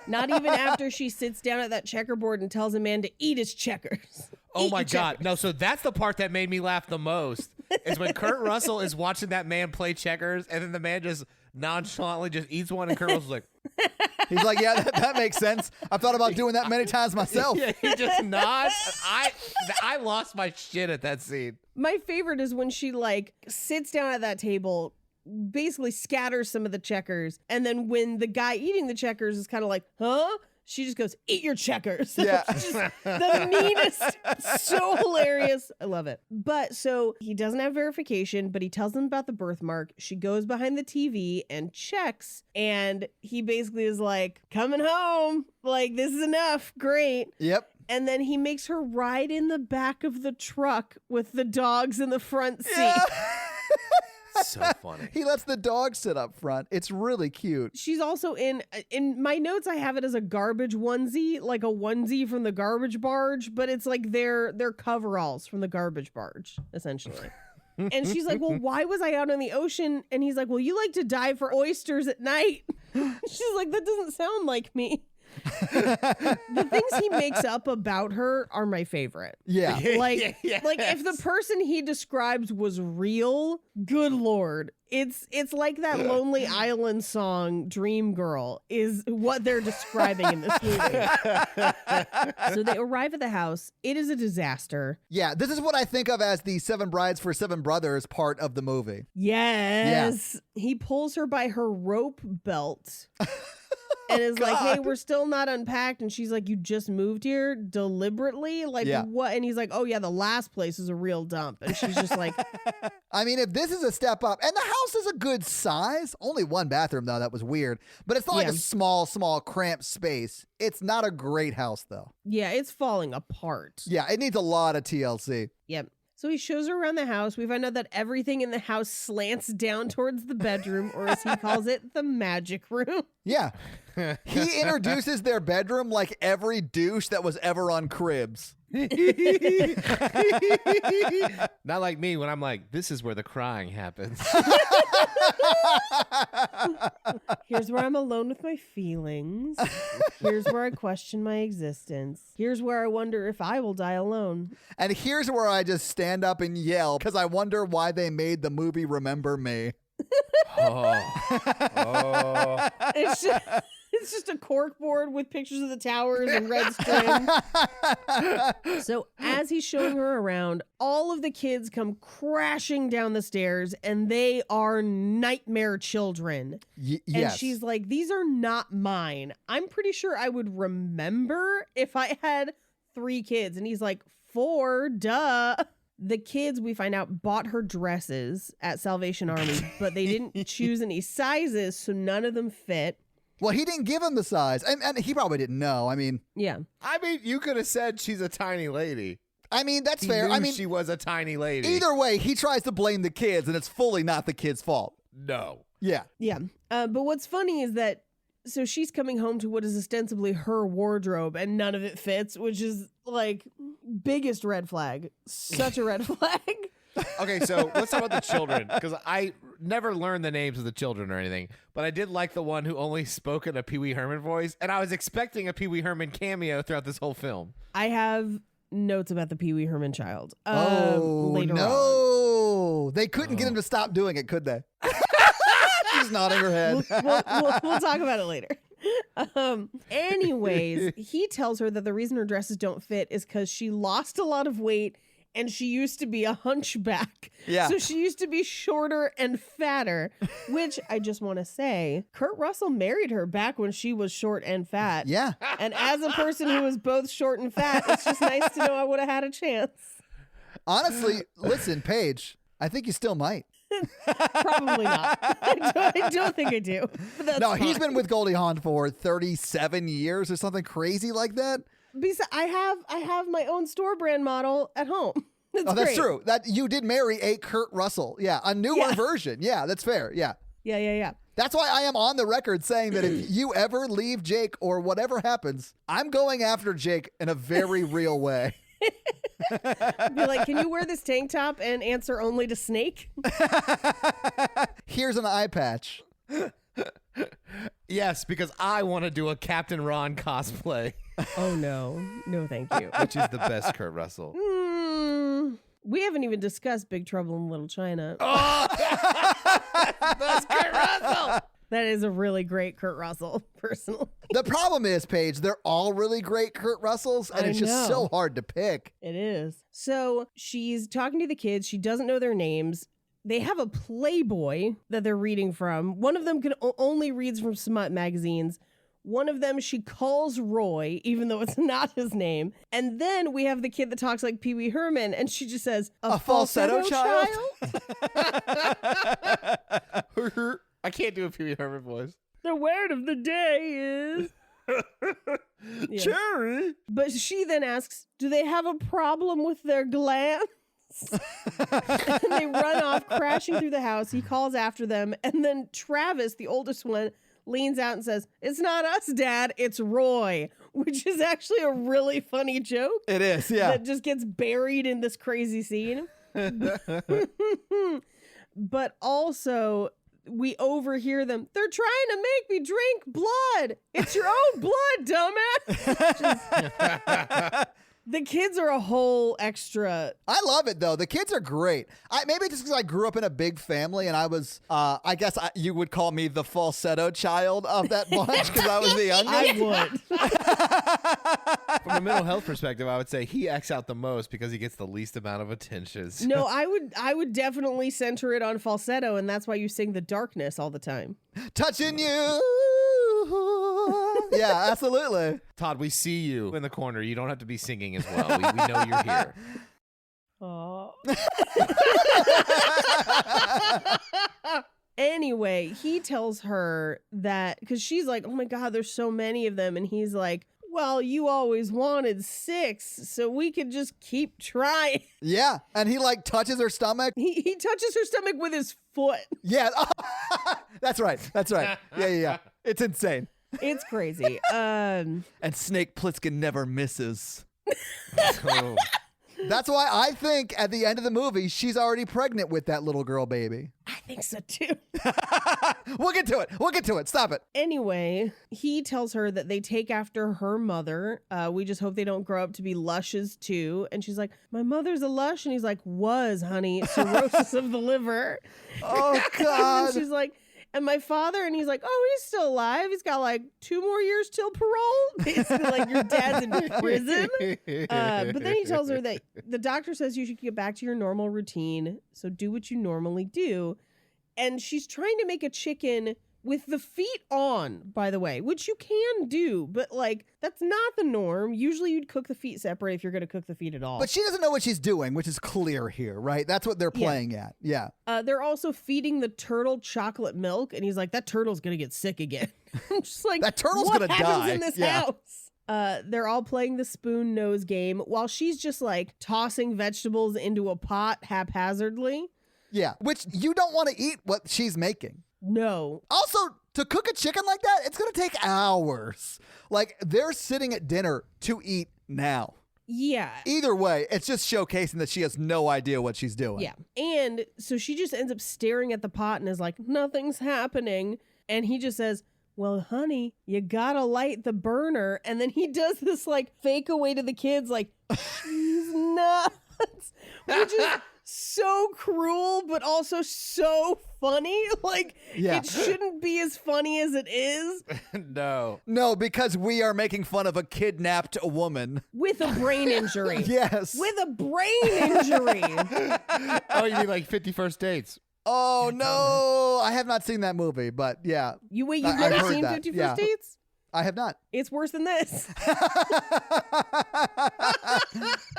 Not even after she sits down at that checkerboard and tells a man to eat his checkers. Oh my God. No, so that's the part that made me laugh the most is when Kurt Russell is watching that man play checkers and then the man just nonchalantly just eats one and Kurt Russell's like, He's like, yeah, that makes sense. I've thought about doing that many times myself. yeah, he just nods. I lost my shit at that scene. My favorite is when she like sits down at that table, basically scatters some of the checkers, and then when the guy eating the checkers is kind of like, huh? She just goes, eat your checkers. Yeah. Just the meanest. So hilarious. I love it. But so he doesn't have verification, but he tells them about the birthmark. She goes behind the TV and checks. And he basically is like, coming home. Like, this is enough. Great. Yep. And then he makes her ride in the back of the truck with the dogs in the front seat. Yeah. So funny. He lets the dog sit up front. It's really cute. She's also in my notes. I have it as a garbage onesie, like a onesie from the garbage barge, but it's like their coveralls from the garbage barge, essentially. And she's like, well, why was I out in the ocean? And he's like, well, you like to dive for oysters at night. She's like, that doesn't sound like me. The things he makes up about her are my favorite. Yeah. Like, Yes. like if the person he describes was real, good Lord. It's like that Lonely Island song, Dream Girl, is what they're describing in this movie. So they arrive at the house. It is a disaster. Yeah, this is what I think of as the Seven Brides for Seven Brothers part of the movie. Yes. He pulls her by her rope belt. And is like, hey, we're still not unpacked. And she's like, you just moved here deliberately? Like, Yeah. what? And he's like, oh, yeah, the last place is a real dump. And she's just like, I mean, if this is a step up, and the house is a good size, only one bathroom, though, that was weird. But it's not like Yeah. a small, cramped space. It's not a great house, though. yeah, it's falling apart. Yeah, it needs a lot of TLC. Yep. So he shows her around the house. We find out that everything in the house slants down towards the bedroom, or as he calls it, the magic room. Yeah. He introduces their bedroom like every douche that was ever on Cribs. Not like me when I'm like, this is where the crying happens. Here's where I'm alone with my feelings. Here's where I question my existence. Here's where I wonder if I will die alone. And here's where I just stand up and yell because I wonder why they made the movie Remember Me. It's just a cork board with pictures of the towers and red string. So as he's showing her around, all of the kids come crashing down the stairs and they are nightmare children. Yes. And she's like, these are not mine. I'm pretty sure I would remember if I had 3 kids. And he's like, 4, duh. The kids, we find out, bought her dresses at Salvation Army, but they didn't choose any sizes, so none of them fit. Well, he didn't give him the size. And he probably didn't know. I mean, Yeah. I mean, you could have said she's a tiny lady. that's He fair. knew I mean, she was a tiny lady. either way, he tries to blame the kids, and it's fully not the kids' fault. No. Yeah. Yeah. But what's funny is that, so she's coming home to what is ostensibly her wardrobe and none of it fits, which is like biggest red flag. Such a red flag. Okay, so let's talk about the children, because I never learned the names of the children or anything, but I did like the one who only spoke in a Pee Wee Herman voice, and I was expecting a Pee Wee Herman cameo throughout this whole film. I have notes about the Pee Wee Herman child. Oh, later on. no. They couldn't get him to stop doing it, could they? She's nodding her head. We'll talk about it later. Anyways, he tells her that the reason her dresses don't fit is because she lost a lot of weight and she used to be a hunchback. Yeah. So she used to be shorter and fatter, which I just want to say, Kurt Russell married her back when she was short and fat. Yeah. And as a person who was both short and fat, it's just nice to know I would have had a chance. Honestly, listen, Paige, I think you still might. Probably not. I don't think I do. But that's No, he's fine. been with Goldie Hawn for 37 years or something crazy like that. Besides, I have my own store brand model at home. Oh, that's true. That you did marry a Kurt Russell. Yeah, a newer version. Yeah, that's fair. Yeah. Yeah. That's why I am on the record saying that if you ever leave Jake or whatever happens, I'm going after Jake in a very real way. Be like, can you wear this tank top and answer only to Snake? Here's an eye patch. Yes, because I want to do a Captain Ron cosplay, Oh, no. No, thank you. which is the best Kurt Russell. We haven't even discussed Big Trouble in Little China. Best Kurt Russell. That is a really great Kurt Russell, personally. The problem is, Paige, they're all really great Kurt Russells, and it's just so hard to pick. It is. So she's talking to the kids. She doesn't know their names. They have a Playboy that they're reading from. One of them only reads from smut magazines. One of them she calls Roy, even though it's not his name. And then we have the kid that talks like Pee Wee Herman, and she just says, a falsetto child? I can't do a Pee Wee Herman voice. The word of the day is... Yeah. Cherry. But she then asks, do they have a problem with their glands? And they run off, crashing through the house. He calls after them. And then Travis, the oldest one, leans out and says, it's not us, Dad, it's Roy, which is actually a really funny joke. It is, yeah. That just gets buried in this crazy scene. But also, we overhear them. They're trying to make me drink blood. It's your own blood, dumbass. The kids are a whole extra. I love it, though. The kids are great. Maybe just because I grew up in a big family and I was, I guess you would call me the falsetto child of that bunch because I was the youngest. I would. From a mental health perspective, I would say he acts out the most because he gets the least amount of attention. No, I would definitely center it on falsetto, and that's why you sing The Darkness all the time. Touching you. Yeah, absolutely. Todd, we see you in the corner. You don't have to be singing as well. We know you're here. Oh. Anyway, he tells her that, because she's like, oh my God, there's so many of them. And he's like, well, you always wanted 6, so we could just keep trying. Yeah, and he like touches her stomach. He touches her stomach with his foot. Yeah, that's right. Yeah. It's insane. It's crazy. And Snake Plissken never misses. Oh. That's why I think at the end of the movie, she's already pregnant with that little girl baby. I think so too. We'll get to it. Stop it. Anyway, he tells her that they take after her mother. We just hope they don't grow up to be lushes too. And she's like, my mother's a lush. And he's like, was, honey, cirrhosis of the liver. Oh, God. And she's like, and my father, and he's like, oh, he's still alive. He's got like 2 more years till parole. Basically, like your dad's in prison. But then he tells her that the doctor says you should get back to your normal routine. So do what you normally do. And she's trying to make a chicken with the feet on, by the way, which you can do, but like that's not the norm. Usually you'd cook the feet separate if you're going to cook the feet at all. But she doesn't know what she's doing, which is clear here, right? That's what they're playing at. Yeah. They're also feeding the turtle chocolate milk, and he's like, that turtle's going to get sick again. I'm just like, that turtle's going to die. What happens in this house? They're all playing the spoon nose game while she's just like tossing vegetables into a pot haphazardly. Yeah, which you don't want to eat what she's making. No. Also, to cook a chicken like that, it's going to take hours. Like, they're sitting at dinner to eat now. Yeah. Either way, it's just showcasing that she has no idea what she's doing. Yeah. And so she just ends up staring at the pot and is like, nothing's happening. And he just says, well, honey, you gotta light the burner. And then he does this like fake away to the kids like, she's nuts. Which is so cruel, but also so funny. Like, it shouldn't be as funny as it is. No, because we are making fun of a kidnapped woman. With a brain injury. Yes. With a brain injury. Oh, you mean like 50 First Dates? Oh, no. I have not seen that movie, but yeah. You've never seen 50 First Dates? I have not. It's worse than this.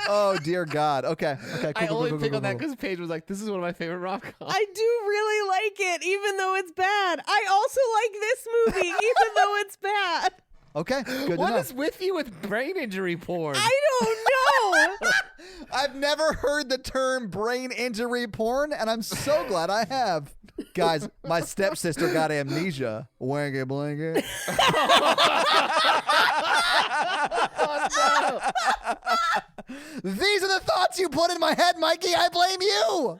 Oh, dear God. Okay. I only pick on that because Paige was like, this is one of my favorite rom-coms. I do really like it, even though it's bad. I also like this movie, even though it's bad. Okay, good to know. What is with you with brain injury porn? I don't know. I've never heard the term brain injury porn, and I'm so glad I have. Guys, my stepsister got amnesia. Wanky blanket. These are the thoughts you put in my head, Mikey. I blame you.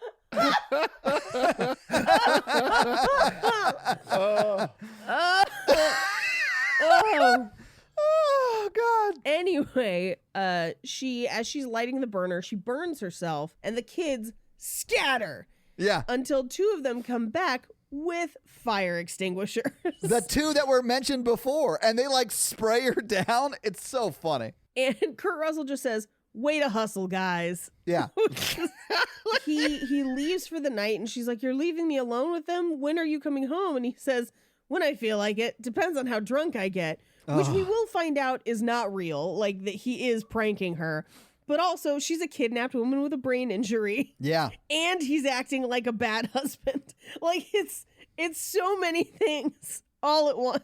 Oh God. Anyway, as she's lighting the burner, she burns herself, and the kids scatter Yeah. until two of them come back with fire extinguishers. The two that were mentioned before, and they like spray her down. It's so funny. And Kurt Russell just says, "Way to hustle, guys." Yeah. He leaves for the night, and she's like, "You're leaving me alone with them? When are you coming home?" And he says, "When I feel like it. Depends on how drunk I get." Which we will find out is not real, like that he is pranking her. But also, she's a kidnapped woman with a brain injury. Yeah. And he's acting like a bad husband. Like, it's so many things all at once.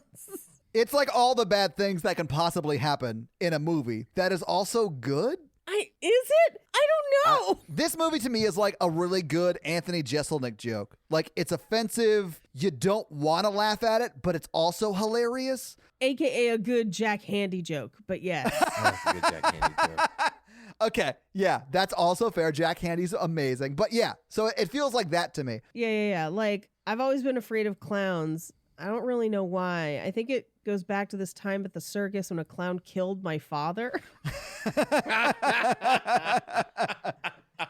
It's like all the bad things that can possibly happen in a movie that is also good. Is it? I don't know. This movie to me is like a really good Anthony Jeselnik joke. Like, it's offensive. You don't want to laugh at it, but it's also hilarious. AKA a good Jack Handy joke, but yes. That's a good Jack Handy joke. Okay, yeah, that's also fair. Jack Handy's amazing. But yeah, so it feels like that to me. Yeah. Like, I've always been afraid of clowns. I don't really know why. I think it goes back to this time at the circus when a clown killed my father.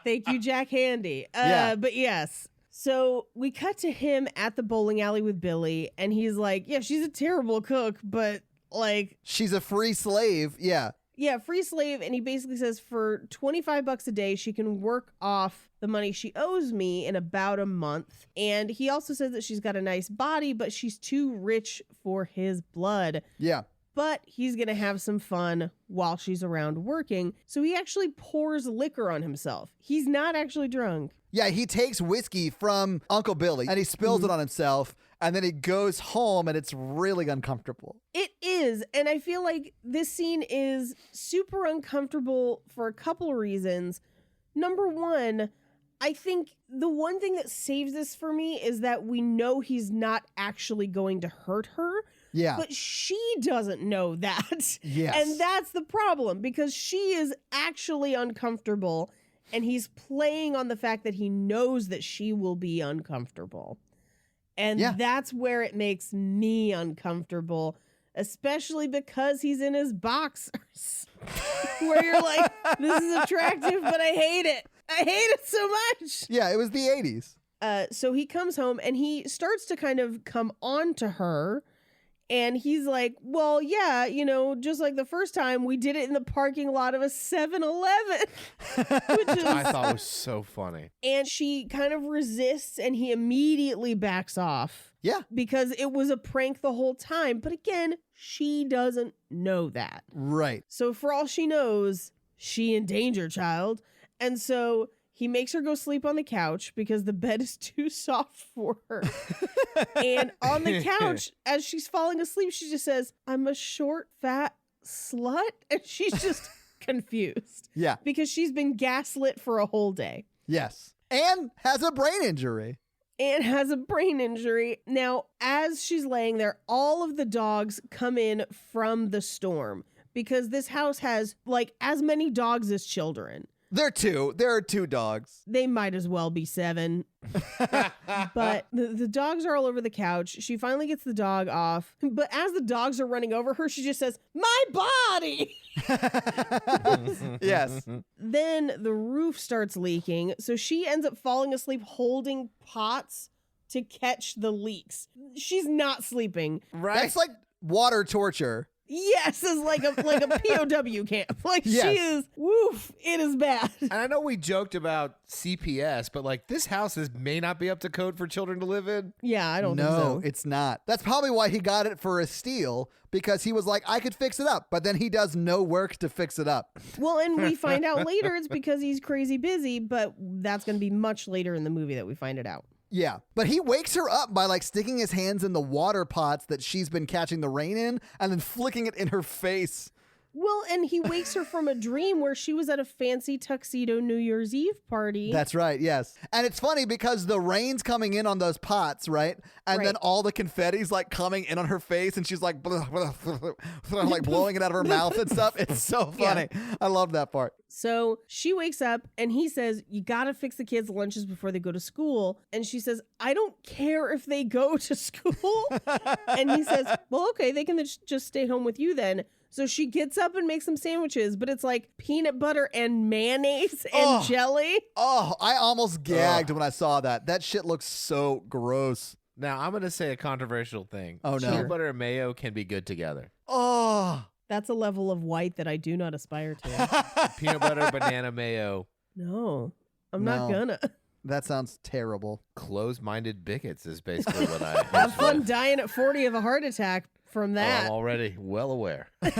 Thank you, Jack Handy. Yeah. But yes. So we cut to him at the bowling alley with Billy, and he's like, yeah, she's a terrible cook, but like... She's a free slave, yeah. Yeah, free slave, and he basically says for $25 a day, she can work off the money she owes me in about a month. And he also says that she's got a nice body, but she's too rich for his blood. Yeah. But he's going to have some fun while she's around working. So he actually pours liquor on himself. He's not actually drunk. Yeah, he takes whiskey from Uncle Billy and he spills it on himself, and then he goes home and it's really uncomfortable. It is. And I feel like this scene is super uncomfortable for a couple of reasons. Number one, I think the one thing that saves this for me is that we know he's not actually going to hurt her. Yeah. But she doesn't know that. Yes. And that's the problem, because she is actually uncomfortable, and he's playing on the fact that he knows that she will be uncomfortable. And that's where it makes me uncomfortable, especially because he's in his boxers. Where you're like, this is attractive, but I hate it. I hate it so much. Yeah, it was the 80s. So he comes home and he starts to kind of come on to her. And he's like, well, yeah, you know, just like the first time we did it in the parking lot of a 7-Eleven. Which is, I thought was so funny. And she kind of resists and he immediately backs off. Yeah. Because it was a prank the whole time. But again, she doesn't know that. Right. So for all she knows, she in danger, child. And so he makes her go sleep on the couch because the bed is too soft for her. And on the couch, as she's falling asleep, she just says, "I'm a short, fat slut." And she's just confused. Yeah. Because she's been gaslit for a whole day. Yes. And has a brain injury. And has a brain injury. Now, as she's laying there, all of the dogs come in from the storm because this house has like as many dogs as children. There are two dogs. They might as well be 7. But the dogs are all over the couch. She finally gets the dog off. But as the dogs are running over her, she just says, "My body!" Yes. Then the roof starts leaking. So she ends up falling asleep holding pots to catch the leaks. She's not sleeping. Right. That's like water torture. Yes, it's like a POW camp. Like Yes. she is, woof, it is bad. And I know we joked about CPS, but like this house may not be up to code for children to live in. Yeah, I don't think so. No, it's not. That's probably why he got it for a steal, because he was like, I could fix it up, but then he does no work to fix it up. Well, and we find out later it's because he's crazy busy, but that's going to be much later in the movie that we find it out. Yeah, but he wakes her up by like sticking his hands in the water pots that she's been catching the rain in and then flicking it in her face. Well, and he wakes her from a dream where she was at a fancy tuxedo New Year's Eve party. That's right, yes. And it's funny because the rain's coming in on those pots, right? And then all the confetti's like coming in on her face and she's like, blah, blah, blah, blah, like blowing it out of her mouth and stuff. It's so funny. Yeah. I love that part. So she wakes up and he says, you got to fix the kids' lunches before they go to school. And she says, I don't care if they go to school. And he says, well, okay, they can just stay home with you then. So she gets up and makes some sandwiches, but it's like peanut butter and mayonnaise and jelly. Oh, I almost gagged when I saw that. That shit looks so gross. Now, I'm going to say a controversial thing. Oh, no. Peanut butter and mayo can be good together. Oh. That's a level of white that I do not aspire to. Peanut butter, banana, mayo. No, I'm not gonna. That sounds terrible. Closed-minded bigots is basically what I have fun dying at 40 of a heart attack from that. I'm already well aware. Yeah,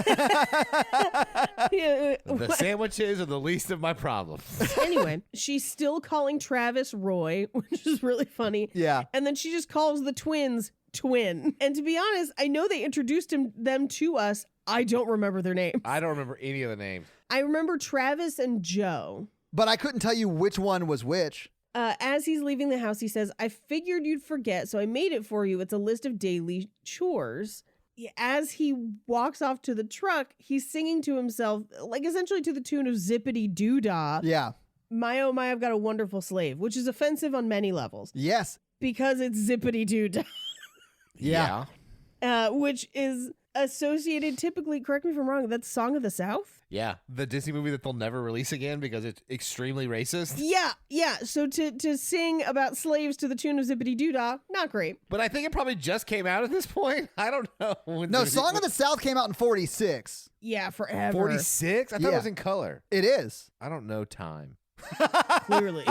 the sandwiches are the least of my problems. Anyway, she's still calling Travis Roy, which is really funny. Yeah. And then she just calls the twins Twin. And to be honest, I know they introduced them to us. I don't remember their names. I don't remember any of the names. I remember Travis and Joe. But I couldn't tell you which one was which. As he's leaving the house, he says, I figured you'd forget, so I made it for you. It's a list of daily chores. As he walks off to the truck, he's singing to himself, like essentially to the tune of Zippity Doo Dah. Yeah. My oh my, I've got a wonderful slave, which is offensive on many levels. Yes. Because it's Zippity Doo Dah. Yeah. Which is associated typically, correct me if I'm wrong, that's Song of the South? Yeah, the Disney movie that they'll never release again because it's extremely racist. Yeah. So to sing about slaves to the tune of Zippity Doo Dah, not great. But I think it probably just came out at this point. I don't know. No, Song of the South came out in 46. Yeah, forever. 46? I thought it was in color. It is. I don't know time. Clearly.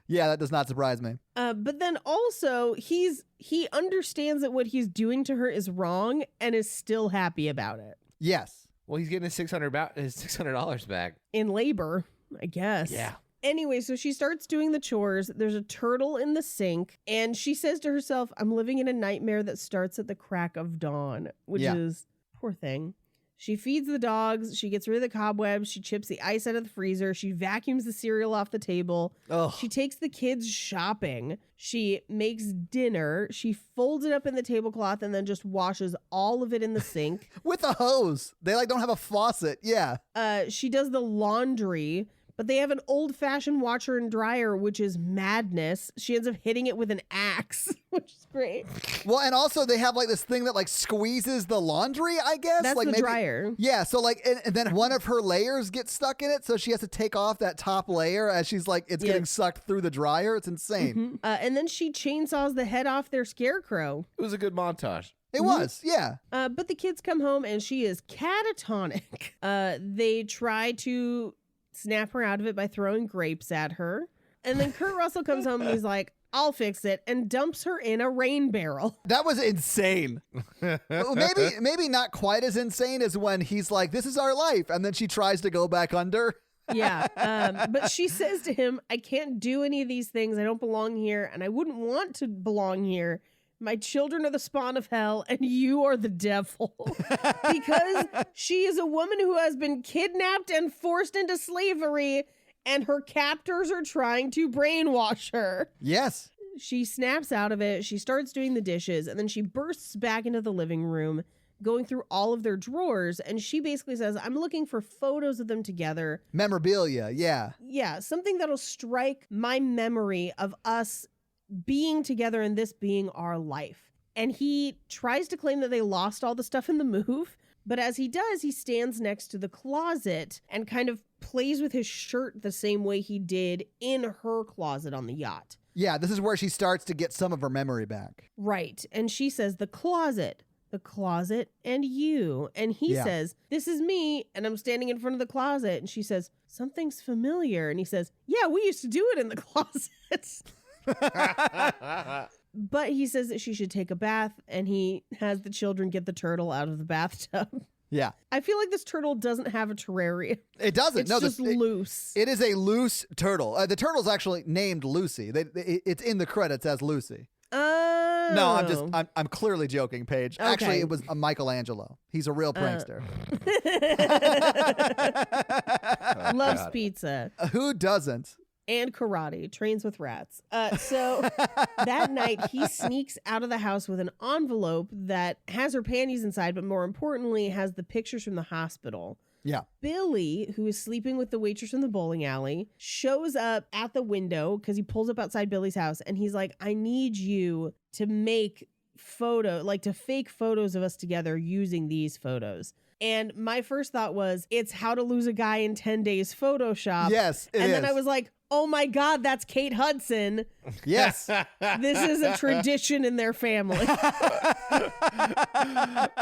Yeah, that does not surprise me. But then also, he understands that what he's doing to her is wrong and is still happy about it. Yes. Well, he's getting his $600 back. In labor, I guess. Yeah. Anyway, so she starts doing the chores. There's a turtle in the sink. And she says to herself, I'm living in a nightmare that starts at the crack of dawn, which is, poor thing. She feeds the dogs. She gets rid of the cobwebs. She chips the ice out of the freezer. She vacuums the cereal off the table. Ugh. She takes the kids shopping. She makes dinner. She folds it up in the tablecloth and then just washes all of it in the sink. With a hose. They don't have a faucet. Yeah. She does the laundry. But they have an old-fashioned washer and dryer, which is madness. She ends up hitting it with an axe, which is great. Well, and also they have this thing that squeezes the laundry, I guess. That's the dryer. Yeah, so and then one of her layers gets stuck in it, so she has to take off that top layer as she's it's getting sucked through the dryer. It's insane. Mm-hmm. And then she chainsaws the head off their scarecrow. It was a good montage. It was, yeah. But the kids come home and she is catatonic. They try to snap her out of it by throwing grapes at her. And then Kurt Russell comes home and he's like, I'll fix it, and dumps her in a rain barrel. That was insane. maybe not quite as insane as when he's like, this is our life. And then she tries to go back under. Yeah. But she says to him, I can't do any of these things. I don't belong here, and I wouldn't want to belong here. My children are the spawn of hell, and you are the devil. Because she is a woman who has been kidnapped and forced into slavery, and her captors are trying to brainwash her. Yes. She snaps out of it. She starts doing the dishes, and then she bursts back into the living room, going through all of their drawers, and she basically says, I'm looking for photos of them together. Memorabilia, yeah. Yeah, something that'll strike my memory of us being together and this being our life. And he tries to claim that they lost all the stuff in the move, but as he does, he stands next to the closet and kind of plays with his shirt the same way he did in her closet on the yacht. Yeah, this is where she starts to get some of her memory back. Right. And she says, the closet, and you. And he says, this is me, and I'm standing in front of the closet. And she says, something's familiar. And he says, yeah, we used to do it in the closet. But he says that she should take a bath, and he has the children get the turtle out of the bathtub. Yeah. I feel like this turtle doesn't have a terrarium. It doesn't. It's just loose. It is a loose turtle. The turtle's actually named Lucy. It's in the credits as Lucy. Oh. I'm clearly joking, Paige. Actually, Okay. it was Michelangelo. He's a real prankster. Loves pizza Who doesn't? and karate, trains with rats. So that night, he sneaks out of the house with an envelope that has her panties inside, but more importantly, has the pictures from the hospital. Yeah. Billy, who is sleeping with the waitress in the bowling alley, shows up at the window because he pulls up outside Billy's house and he's like, I need you to make to fake photos of us together using these photos. And my first thought was, it's How to Lose a Guy in 10 Days Photoshop. Yes, it and then is. I was like, oh my God, that's Kate Hudson. Yes. This is a tradition in their family.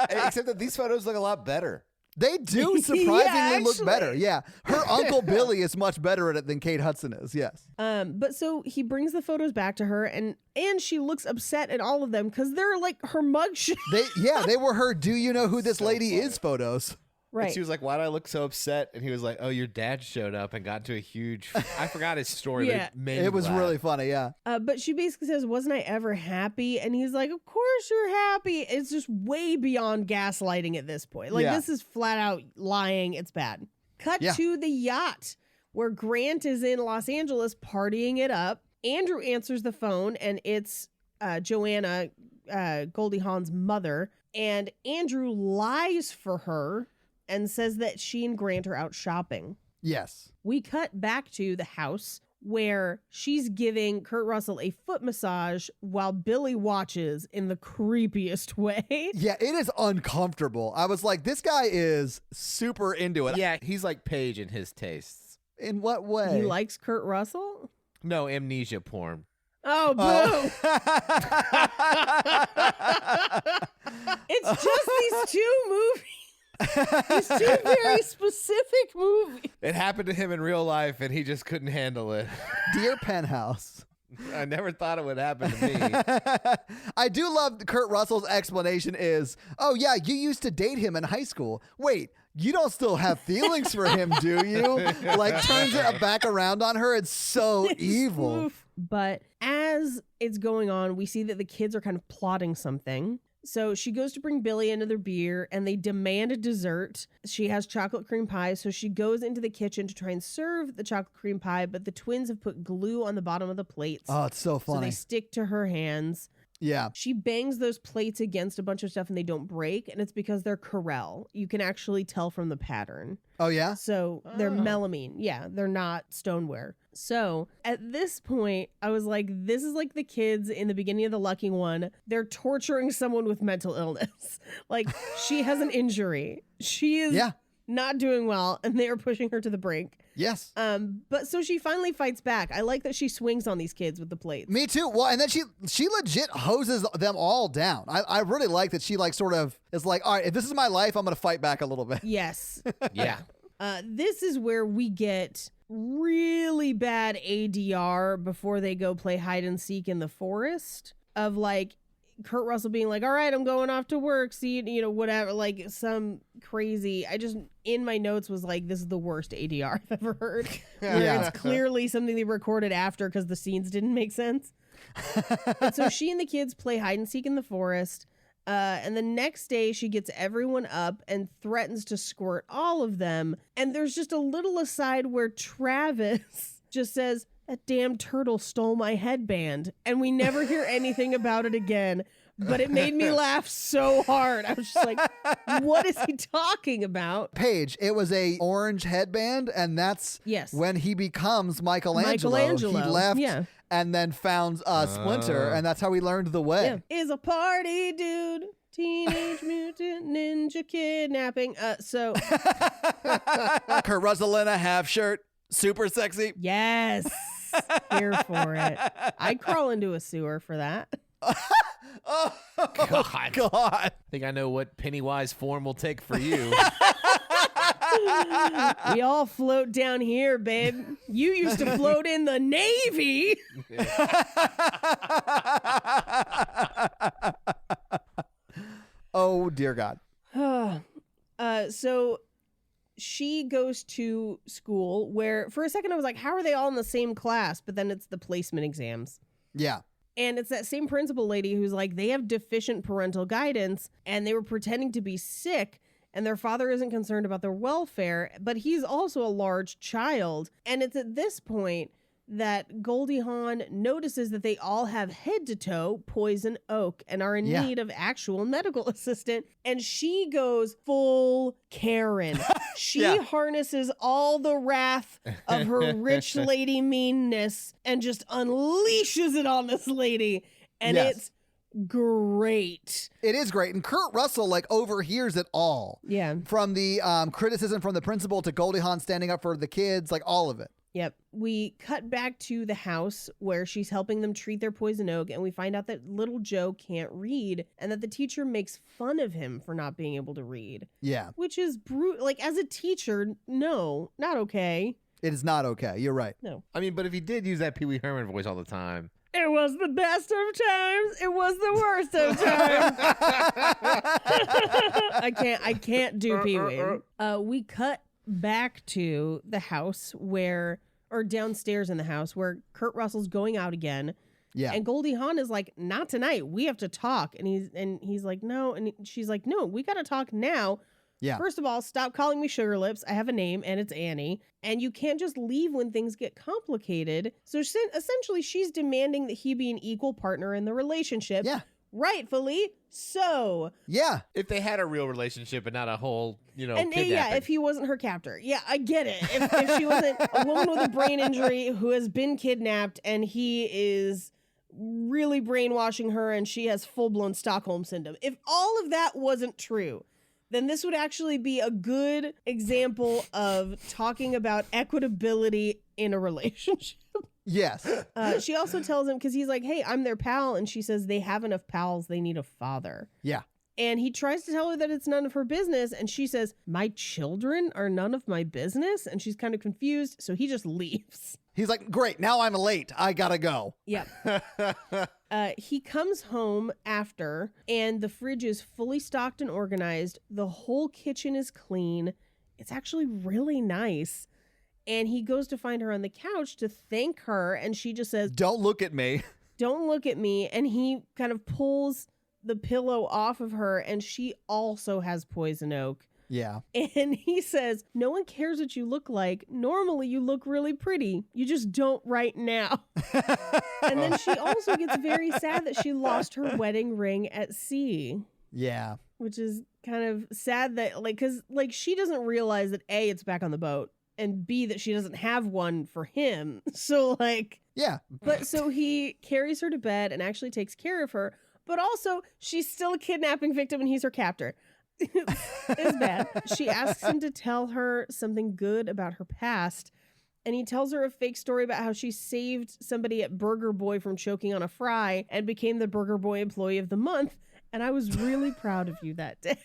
Except that these photos look a lot better. They do surprisingly look actually. better. Yeah. Her Uncle Billy is much better at it than Kate Hudson is. Yes. But so he brings the photos back to her and she looks upset at all of them because they're like her mugshot. They were her Do You Know Who This Lady Is photos. And Right. she was like, why do I look so upset? And he was like, oh, your dad showed up and got into a huge... I forgot his story. Yeah. But it made me It was laugh. really funny. Yeah. But she basically says, wasn't I ever happy? And he's like, of course you're happy. It's just way beyond gaslighting at this point. Like, Yeah. this is flat out lying. It's bad. Cut Yeah. to the yacht where Grant is in Los Angeles partying it up. Andrew answers the phone, and it's Joanna, Goldie Hawn's mother. And Andrew lies for her and says that she and Grant are out shopping. Yes. We cut back to the house where she's giving Kurt Russell a foot massage while Billy watches in the creepiest way. Yeah, it is uncomfortable. I was like, this guy is super into it. Yeah, he's like Paige in his tastes. In what way? He likes Kurt Russell? No, amnesia porn. Oh, boo. It's just these two movies. These two very specific movies. It happened to him in real life, and he just couldn't handle it. Dear Penthouse. I never thought it would happen to me. I do love Kurt Russell's explanation is, oh, yeah, you used to date him in high school. Wait, you don't still have feelings for him, do you? Like, turns it back around on her. It's so evil. Oof. But as it's going on, we see that the kids are kind of plotting something. So she goes to bring Billy another beer and they demand a dessert. She has chocolate cream pie. So she goes into the kitchen to try and serve the chocolate cream pie, but the twins have put glue on the bottom of the plates. Oh, it's so So funny. they stick to her hands. Yeah. She bangs those plates against a bunch of stuff and they don't break. And it's because they're Corelle. You can actually tell from the pattern. Oh, yeah? So they're melamine. Yeah, they're not stoneware. So at this point, I was like, this is like the kids in the beginning of The Lucky One. They're torturing someone with mental illness. Like, she has an injury. She is Yeah. not doing well, and they are pushing her to the brink. Yes. But so she finally fights back. I like that she swings on these kids with the plates. Me too. Well, and then she legit hoses them all down. I really like that she like sort of is like, all right, if this is my life, I'm going to fight back a little bit. Yes. Yeah. This is where we get really bad ADR before they go play hide and seek in the forest of like Kurt Russell being like, all right, I'm going off to work. See, you know, whatever, like some crazy. I just, in my notes was like, this is the worst ADR I've ever heard. Where Yeah. it's clearly something they recorded after because the scenes didn't make sense. But so she and the kids play hide and seek in the forest. And the next day she gets everyone up and threatens to squirt all of them. And there's just a little aside where Travis just says, that damn turtle stole my headband. And we never hear anything about it again. But it made me laugh so hard. I was just like, what is he talking about? Paige, it was a orange headband, and that's Yes. when he becomes Michelangelo. Michelangelo, He left yeah. and then found Splinter, and that's how he learned the way. Yeah. Is a party dude. Teenage Mutant Ninja Kidnapping. So Kurt Russell in a half shirt, super sexy. yes, here for it. I'd crawl into a sewer for that. Oh, God. God. I think I know what Pennywise form will take for you. We all float down here, babe. You used to float in the Navy. Oh, dear God. So she goes to school where for a second I was like, how are they all in the same class? But then it's the placement exams. Yeah. And it's that same principal lady who's like, they have deficient parental guidance and they were pretending to be sick and their father isn't concerned about their welfare, but he's also a large child. And it's at this point that Goldie Hawn notices that they all have head to toe poison oak and are in need of actual medical assistant. And she goes full Karen. She harnesses all the wrath of her rich lady meanness and just unleashes it on this lady. And it's great. It is great. And Kurt Russell like overhears it all. Yeah. From the criticism from the principal to Goldie Hawn standing up for the kids, like all of it. Yep. We cut back to the house where she's helping them treat their poison oak, and we find out that little Joe can't read and that the teacher makes fun of him for not being able to read. Yeah. Which is brutal. Like, as a teacher, no, not okay. It is not okay. You're right. No. I mean, but if he did use that Pee Wee Herman voice all the time. It was the best of times. It was the worst of times. I can't do Pee Wee. We cut back to the house or downstairs in the house where Kurt Russell's going out again. Yeah. And Goldie Hawn is like, not tonight. We have to talk. And he's like, no. And she's like, no, we got to talk now. Yeah. First of all, stop calling me Sugar Lips. I have a name and it's Annie. And you can't just leave when things get complicated. So essentially she's demanding that he be an equal partner in the relationship. Yeah. Rightfully so. Yeah. If they had a real relationship and not a whole, And kidnapping. if he wasn't her captor. Yeah, I get it. If she wasn't a woman with a brain injury who has been kidnapped and he is really brainwashing her and she has full-blown Stockholm syndrome. If all of that wasn't true, then this would actually be a good example of talking about equitability in a relationship. Yes. She also tells him, because he's like, hey, I'm their pal. And she says they have enough pals. They need a father. Yeah. And he tries to tell her that it's none of her business. And she says, my children are none of my business. And she's kind of confused. So he just leaves. He's like, great. Now I'm late. I gotta go. Yep. He comes home after, and the fridge is fully stocked and organized. The whole kitchen is clean. It's actually really nice. And he goes to find her on the couch to thank her. And she just says, Don't look at me. Don't look at me. And he kind of pulls the pillow off of her. And she also has poison oak. Yeah. And he says, no one cares what you look like. Normally you look really pretty. You just don't right now. And then she also gets very sad that she lost her wedding ring at sea. Yeah. Which is kind of sad that, because she doesn't realize that A, it's back on the boat, and B, that she doesn't have one for him. So yeah. But so he carries her to bed and actually takes care of her. But also she's still a kidnapping victim and he's her captor. It's bad. She asks him to tell her something good about her past. And he tells her a fake story about how she saved somebody at Burger Boy from choking on a fry and became the Burger Boy Employee of the Month. And I was really proud of you that day.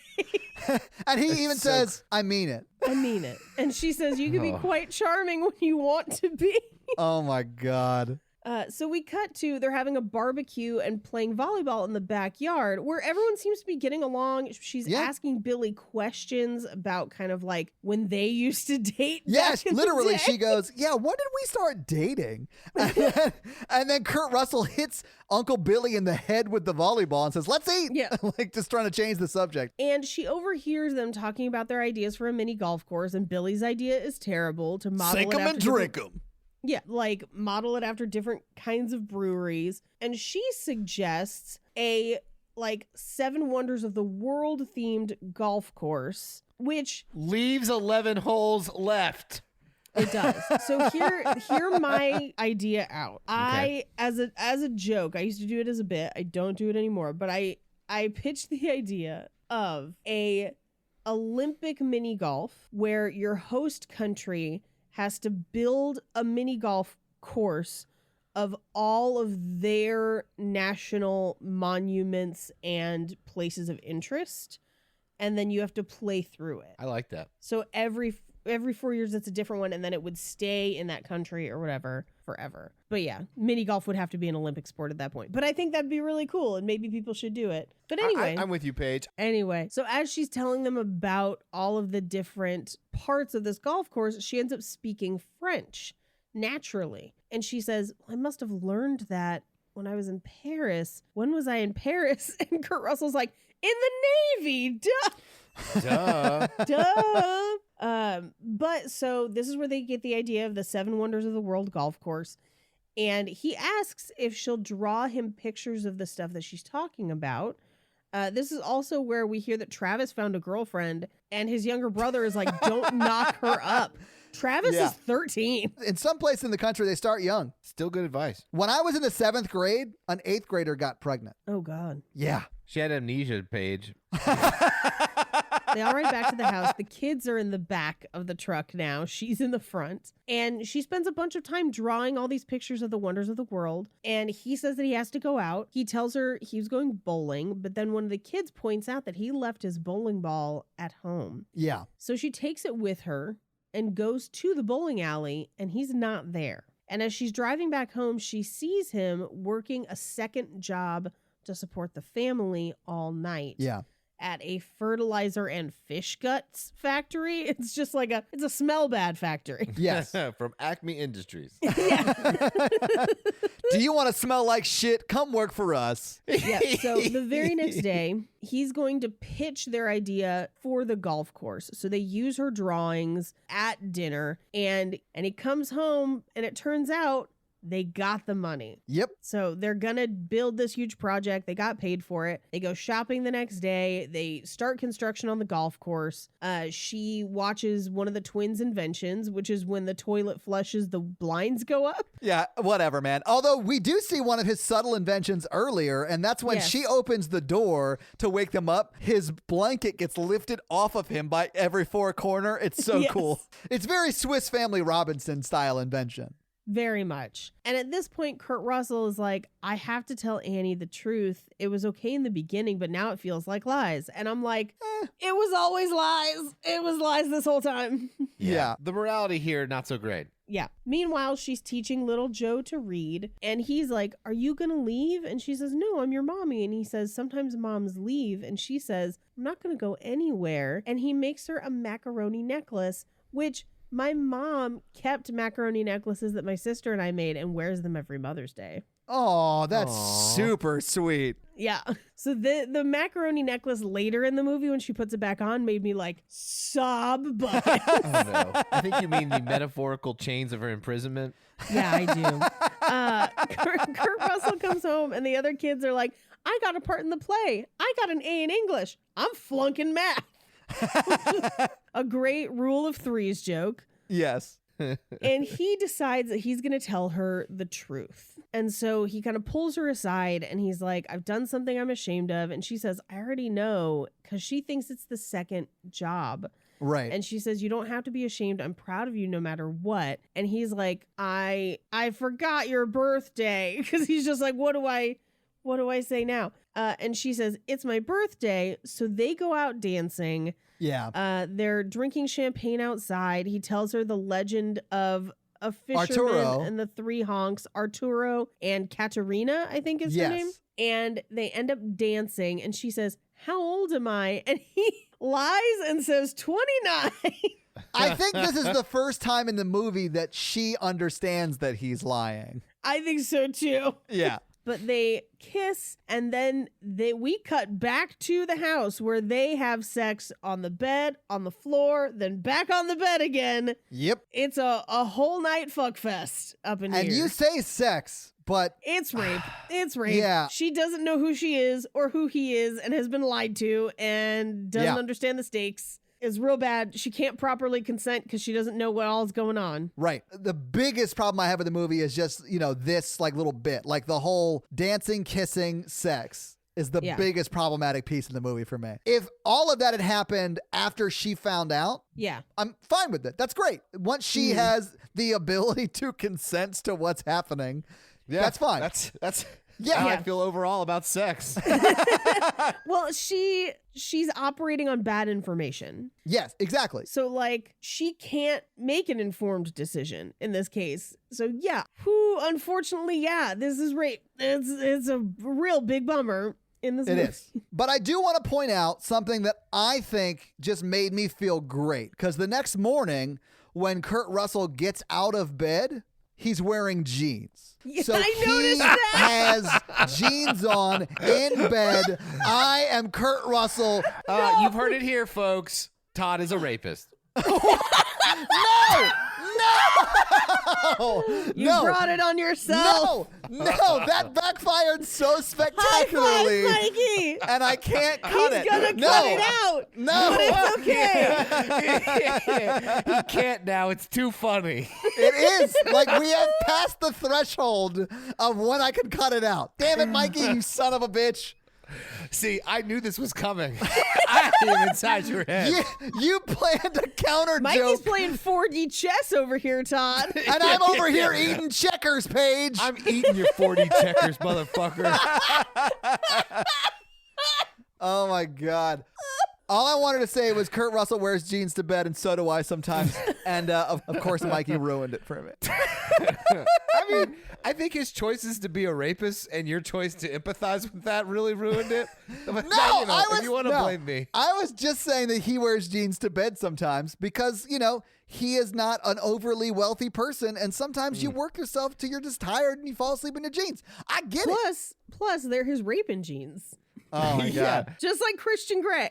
And he even says, I mean it. I mean it. And she says, you can be quite charming when you want to be. Oh my God. So we cut to, they're having a barbecue and playing volleyball in the backyard where everyone seems to be getting along. She's asking Billy questions about kind of when they used to date. Yes, back in literally. the day. She goes, yeah, when did we start dating? And then Kurt Russell hits Uncle Billy in the head with the volleyball and says, let's eat. Yeah. Just trying to change the subject. And she overhears them talking about their ideas for a mini golf course. And Billy's idea is terrible to model Sink it 'em after and drink 'em. Yeah, model it after different kinds of breweries. And she suggests a Seven Wonders of the World themed golf course, which leaves 11 holes left. It does. So hear my idea out. Okay. As a joke, I used to do it as a bit. I don't do it anymore, but I pitched the idea of a Olympic mini golf where your host country has to build a mini golf course of all of their national monuments and places of interest, and then you have to play through it. I like that. So every 4 years it's a different one, and then it would stay in that country or whatever forever. But yeah, mini golf would have to be an Olympic sport at that point. But I think that'd be really cool, and maybe people should do it. But anyway, I'm with you, Paige. Anyway, so as she's telling them about all of the different parts of this golf course, she ends up speaking French naturally. And she says, I must have learned that when I was in Paris. When was I in Paris? And Kurt Russell's like, in the Navy, duh. Duh. Duh. But so this is where they get the idea of the 7 Wonders of the World golf course. And he asks if she'll draw him pictures of the stuff that she's talking about. This is also where we hear that Travis found a girlfriend and his younger brother is like, don't knock her up. Travis is 13. In some place in the country, they start young. Still good advice. When I was in the 7th grade, an 8th grader got pregnant. Oh, God. Yeah. She had amnesia, Paige. They all ride back to the house. The kids are in the back of the truck now. She's in the front. And she spends a bunch of time drawing all these pictures of the wonders of the world. And he says that he has to go out. He tells her he was going bowling. But then one of the kids points out that he left his bowling ball at home. Yeah. So she takes it with her and goes to the bowling alley. And he's not there. And as she's driving back home, she sees him working a second job to support the family all night. Yeah. At a fertilizer and fish guts factory. It's just like it's a smell bad factory. Yes. From Acme Industries. Do you want to smell like shit? Come work for us. Yeah. So the very next day, he's going to pitch their idea for the golf course. So they use her drawings at dinner and he comes home and it turns out they got the money. Yep. So they're going to build this huge project. They got paid for it. They go shopping the next day. They start construction on the golf course. She watches one of the twins' inventions, which is when the toilet flushes, the blinds go up. Yeah, whatever, man. Although we do see one of his subtle inventions earlier, and that's when Yes. she opens the door to wake them up. His blanket gets lifted off of him by every 4 corner. It's so Yes. cool. It's very Swiss Family Robinson style invention. Very much. And at this point, Kurt Russell is like, I have to tell Annie the truth. It was okay in the beginning, but now it feels like lies. And I'm like, it was always lies. It was lies this whole time. Yeah. The morality here, not so great. Yeah. Meanwhile, she's teaching little Joe to read. And he's like, are you going to leave? And she says, no, I'm your mommy. And he says, sometimes moms leave. And she says, I'm not going to go anywhere. And he makes her a macaroni necklace, which my mom kept macaroni necklaces that my sister and I made and wears them every Mother's Day. Oh, that's Aw. super sweet. Yeah. So the macaroni necklace later in the movie when she puts it back on made me like sob bucket. Oh, no. I think you mean the metaphorical chains of her imprisonment. Yeah, I do. Kurt Russell comes home and the other kids are like, I got a part in the play. I got an A in English. I'm flunking math. A great rule of 3s joke. Yes. And he decides that he's going to tell her the truth. And so he kind of pulls her aside and he's like, I've done something I'm ashamed of. And she says, I already know, because she thinks it's the second job. Right. And she says, you don't have to be ashamed. I'm proud of you no matter what. And he's like, I forgot your birthday. Because he's just like, what do I say now? And she says, it's my birthday. So they go out dancing. Yeah. They're drinking champagne outside. He tells her the legend of a fisherman Arturo. and the 3 honks, Arturo and Katerina, I think is her name. And they end up dancing. And she says, how old am I? And he lies and says 29. I think this is the first time in the movie that she understands that he's lying. I think so too. Yeah. But they kiss and then we cut back to the house where they have sex on the bed, on the floor, then back on the bed again. Yep. It's a whole night fuck fest up in And here. you say sex, but It's rape. It's rape. Yeah. She doesn't know who she is or who he is and has been lied to and doesn't understand the stakes. Is real bad. She can't properly consent because she doesn't know what all is going on. right. The biggest problem I have with the movie is just, this like little bit, like the whole dancing, kissing, sex is the biggest problematic piece in the movie for me. If all of that had happened after she found out, Yeah. I'm fine with it. That's great. Once she has the ability to consent to what's happening, that's fine. That's Yeah. how Yeah. I feel overall about sex. Well, she's operating on bad information. Yes, exactly. So like she can't make an informed decision in this case. So yeah, unfortunately, this is rape. It's a real big bummer in this movie. It is. But I do want to point out something that I think just made me feel great. Because the next morning, when Kurt Russell gets out of bed, he's wearing jeans. Yeah, So I noticed he that. has jeans on in bed. I am Kurt Russell. You've heard it here, folks. Todd is a rapist. You brought it on yourself. No, that backfired so spectacularly. High five, Mikey. And I can't cut He's it. gonna No. cut it out. No. But it's okay. He can't now. It's too funny. It is. Like, we have passed the threshold of when I can cut it out. Damn it, Mikey, you son of a bitch. See, I knew this was coming. I am inside your head. You planned a counter Mikey's joke. playing 4D chess over here, Todd. And I'm over here eating checkers, Paige. I'm eating your 40 checkers, motherfucker. Oh, my God. All I wanted to say was Kurt Russell wears jeans to bed, and so do I sometimes. And, of course, Mikey ruined it for me. I mean, I think his choices to be a rapist and your choice to empathize with that really ruined it. But if you want to blame me. I was just saying that he wears jeans to bed sometimes because, he is not an overly wealthy person. And sometimes you work yourself till you're just tired and you fall asleep in your jeans. I get it. Plus, they're his raping jeans. Oh, my God. Just like Christian Grey.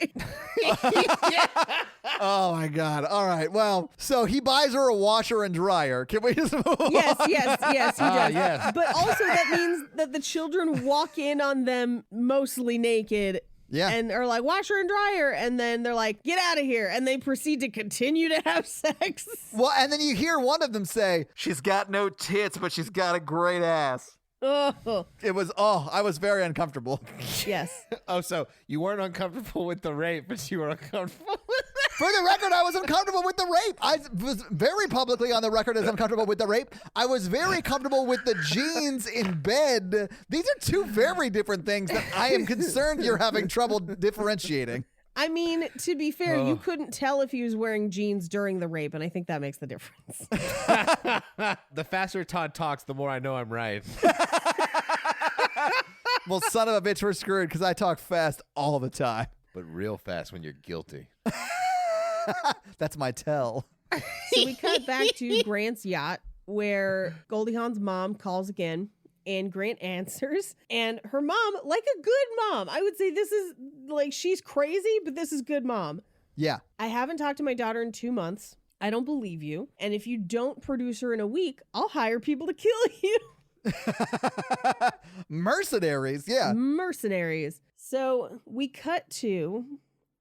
Oh, my God. All right. Well, so he buys her a washer and dryer. Can we just move on? Yes, he does. yes. But also that means that the children walk in on them mostly naked. Yeah. And are like, washer and dryer. And then they're like, get out of here. And they proceed to continue to have sex. Well, and then you hear one of them say, she's got no tits, but she's got a great ass. Oh, I was very uncomfortable. yes. Oh, so you weren't uncomfortable with the rape, but you were uncomfortable with For the record, I was uncomfortable with the rape. I was very publicly on the record as uncomfortable with the rape. I was very comfortable with the jeans in bed. These are two very different things that I am concerned you're having trouble differentiating. I mean, to be fair, you couldn't tell if he was wearing jeans during the rape, and I think that makes the difference. The faster Todd talks, the more I know I'm right. Well, son of a bitch, we're screwed because I talk fast all the time. But real fast when you're guilty. That's my tell. So we cut back to Grant's yacht where Goldie Hawn's mom calls again. And Grant answers, and her mom, like a good mom. I would say this is like, she's crazy, but this is good mom. Yeah. I haven't talked to my daughter in 2 months. I don't believe you. And if you don't produce her in a week, I'll hire people to kill you. Mercenaries, yeah. Mercenaries. So we cut to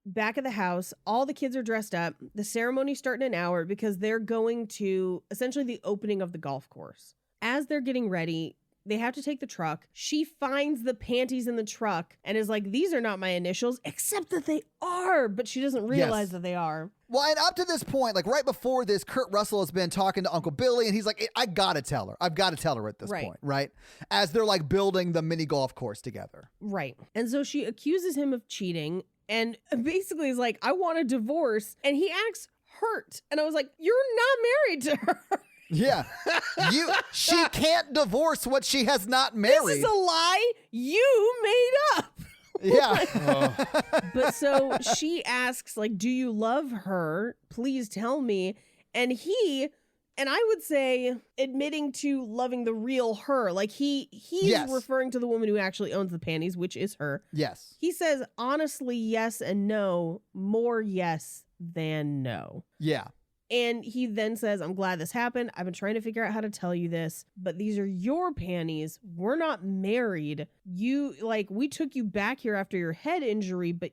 back of the house. All the kids are dressed up. The ceremony's starting in an hour because they're going to essentially the opening of the golf course. As they're getting ready, they have to take the truck. She finds the panties in the truck and is like, these are not my initials, except that they are. But she doesn't realize that they are. Well, and up to this point, like right before this, Kurt Russell has been talking to Uncle Billy, and he's like, I gotta tell her. I've got to tell her at this point, right? As they're like building the mini golf course together. Right. And so she accuses him of cheating and basically is like, I want a divorce. And he acts hurt. And I was like, you're not married to her. Yeah. She can't divorce what she has not married. This is a lie you made up. Yeah. But so she asks, like, do you love her? Please tell me. And he, and I would say, admitting to loving the real her. Like he's referring to the woman who actually owns the panties, which is her. Yes. He says, honestly, yes and no. More yes than no. Yeah. And he then says, I'm glad this happened. I've been trying to figure out how to tell you this, but these are your panties. We're not married. We took you back here after your head injury, but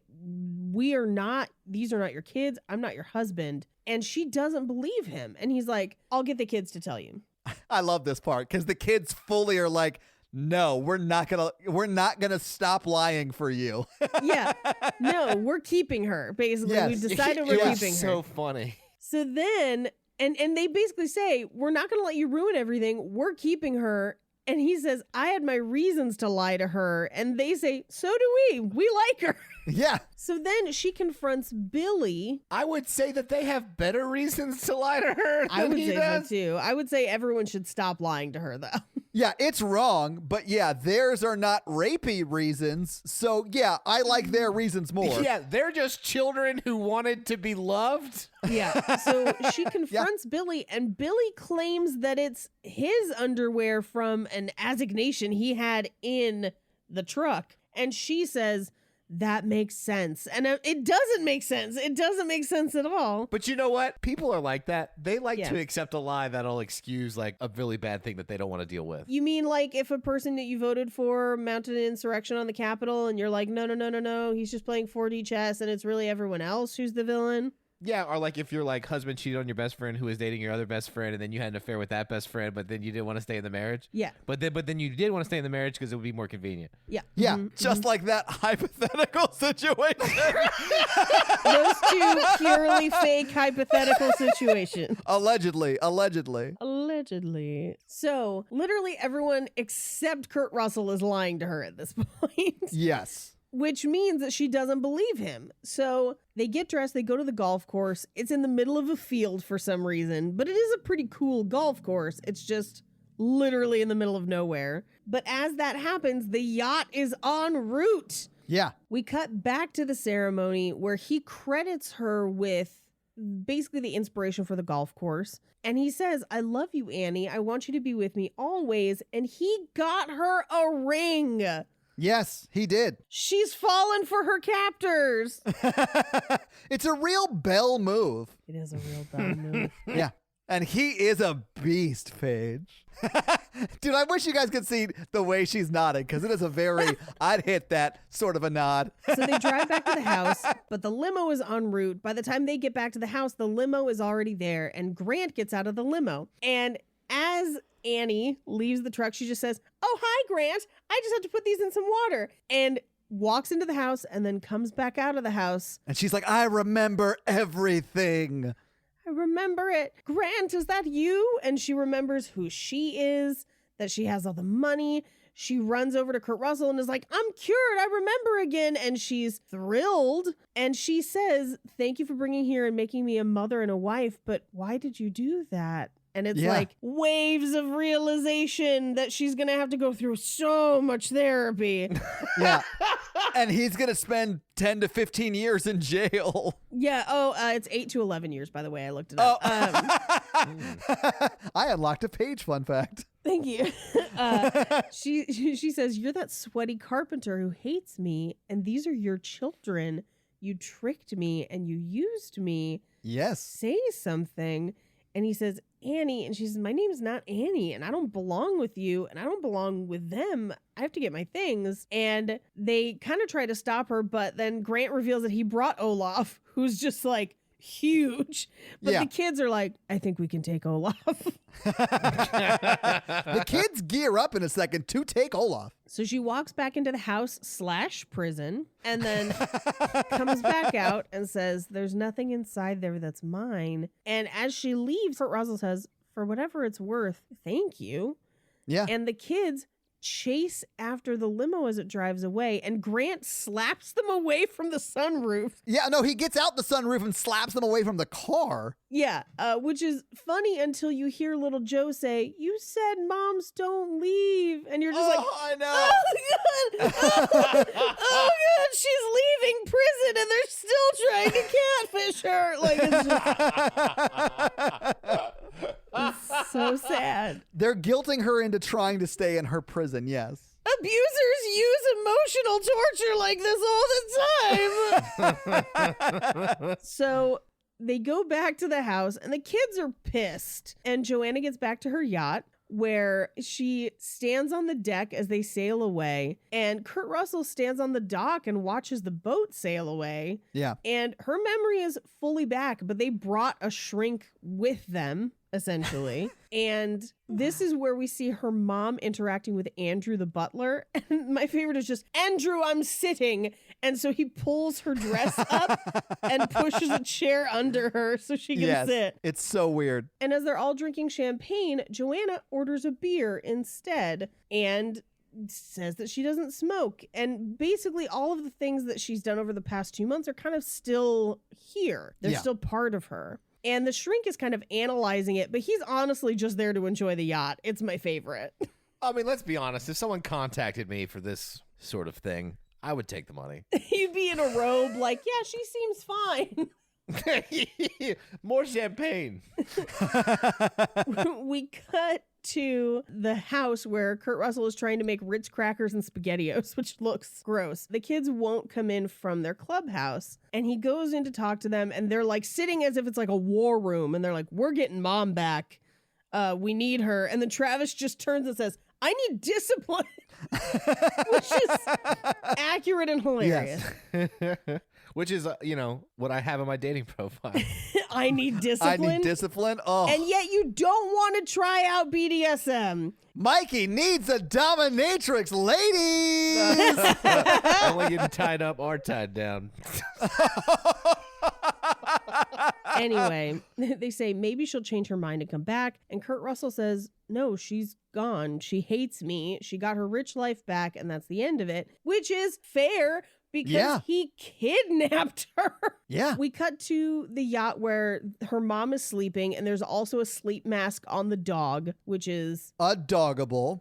these are not your kids. I'm not your husband. And she doesn't believe him. And he's like, I'll get the kids to tell you. I love this part because the kids fully are like, no, we're not gonna stop lying for you. Yeah. No, we're keeping her. Basically, Yes. we've decided we're keeping her. So funny. So then, and they basically say, we're not going to let you ruin everything. We're keeping her. And he says, I had my reasons to lie to her. And they say, so do we. We like her. Yeah. So then she confronts Billy. I would say that they have better reasons to lie to her I than would he say does. so too. I would say everyone should stop lying to her though. Yeah, it's wrong, but yeah, theirs are not rapey reasons. So yeah, I like their reasons more. Yeah, they're just children who wanted to be loved. Yeah. So she confronts Billy, and Billy claims that it's his underwear from an assignation he had in the truck. And she says, that makes sense. And it doesn't make sense. It doesn't make sense at all. But you know what? People are like that. They like Yeah. to accept a lie that'll excuse like a really bad thing that they don't want to deal with. You mean like if a person that you voted for mounted an insurrection on the Capitol and you're like, no, he's just playing 4D chess and it's really everyone else who's the villain? Yeah, or like if your like husband cheated on your best friend who was dating your other best friend, and then you had an affair with that best friend, but then you didn't want to stay in the marriage. Yeah. But then you did want to stay in the marriage because it would be more convenient. Yeah. Yeah, just like that hypothetical situation. Those two purely fake hypothetical situations. Allegedly. Allegedly. So, literally everyone except Kurt Russell is lying to her at this point. Yes. Which means that she doesn't believe him. So they get dressed, they go to the golf course. It's in the middle of a field for some reason, but it is a pretty cool golf course. It's just literally in the middle of nowhere. But as that happens, the yacht is en route. Yeah. We cut back to the ceremony where he credits her with basically the inspiration for the golf course. And he says, I love you, Annie. I want you to be with me always. And he got her a ring. Yes, he did. She's fallen for her captors. It's a real Belle move. It is a real bad move. Yeah. And he is a beast, Paige. Dude, I wish you guys could see the way she's nodding, because it is a very, I'd hit that sort of a nod. So they drive back to the house, but the limo is en route. By the time they get back to the house, the limo is already there, and Grant gets out of the limo. And as Annie leaves the truck, she just says, oh, hi, Grant. I just have to put these in some water. And walks into the house and then comes back out of the house. And she's like, I remember everything. I remember it. Grant, is that you? And she remembers who she is, that she has all the money. She runs over to Kurt Russell and is like, I'm cured. I remember again. And she's thrilled. And she says, thank you for bringing here and making me a mother and a wife. But why did you do that? And it's like waves of realization that she's going to have to go through so much therapy. Yeah. And he's going to spend 10 to 15 years in jail. Yeah. Oh, it's 8 to 11 years, by the way. I looked it up. I unlocked a Page fun fact. Thank you. She says, you're that sweaty carpenter who hates me, and these are your children. You tricked me and you used me. Yes. Say something. And he says, Annie. And she says, my name's not Annie, and I don't belong with you, and I don't belong with them. I have to get my things. And they kind of try to stop her, but then Grant reveals that he brought Olaf, who's just like huge. But the kids are like, I think we can take Olaf. The kids gear up in a second to take Olaf. So she walks back into the house / prison and then comes back out and says, there's nothing inside there that's mine. And as she leaves, Kurt Russell says, for whatever it's worth, thank you. Yeah. And the kids chase after the limo as it drives away, and Grant slaps them away from the sunroof. Yeah, no, he gets out the sunroof and slaps them away from the car. Yeah, which is funny until you hear little Joe say, you said moms don't leave. And you're just like, I know. oh, God. Oh, God. She's leaving prison and they're still trying to catfish her. Like, it's so sad. They're guilting her into trying to stay in her prison, yes. Abusers use emotional torture like this all the time. So they go back to the house and the kids are pissed. And Joanna gets back to her yacht, where she stands on the deck as they sail away. And Kurt Russell stands on the dock and watches the boat sail away. Yeah. And her memory is fully back, but they brought a shrink with them, essentially. And this is where we see her mom interacting with Andrew the butler. And my favorite is just, Andrew, I'm sitting. And so he pulls her dress up and pushes a chair under her so she can sit. It's so weird. And as they're all drinking champagne, Joanna orders a beer instead. And says that she doesn't smoke. And basically all of the things that she's done over the past 2 months are kind of still here. They're still part of her. And the shrink is kind of analyzing it, but he's honestly just there to enjoy the yacht. It's my favorite. I mean, let's be honest. If someone contacted me for this sort of thing, I would take the money. You'd be in a robe like, yeah, she seems fine. More champagne. We cut to the house where Kurt Russell is trying to make Ritz crackers and SpaghettiOs, which looks gross. The kids won't come in from their clubhouse, and he goes in to talk to them, and they're like sitting as if it's like a war room, and they're like, we're getting mom back. We need her. And then Travis just turns and says, I need discipline, which is accurate and hilarious. Yes. Which is, what I have in my dating profile. I need discipline. I need discipline. Oh. And yet you don't want to try out BDSM. Mikey needs a dominatrix, ladies. Only getting tied up or tied down. Anyway, they say maybe she'll change her mind and come back. And Kurt Russell says, no, she's gone. She hates me. She got her rich life back, and that's the end of it, which is fair because he kidnapped her. Yeah. We cut to the yacht where her mom is sleeping, and there's also a sleep mask on the dog, which is Adoggable.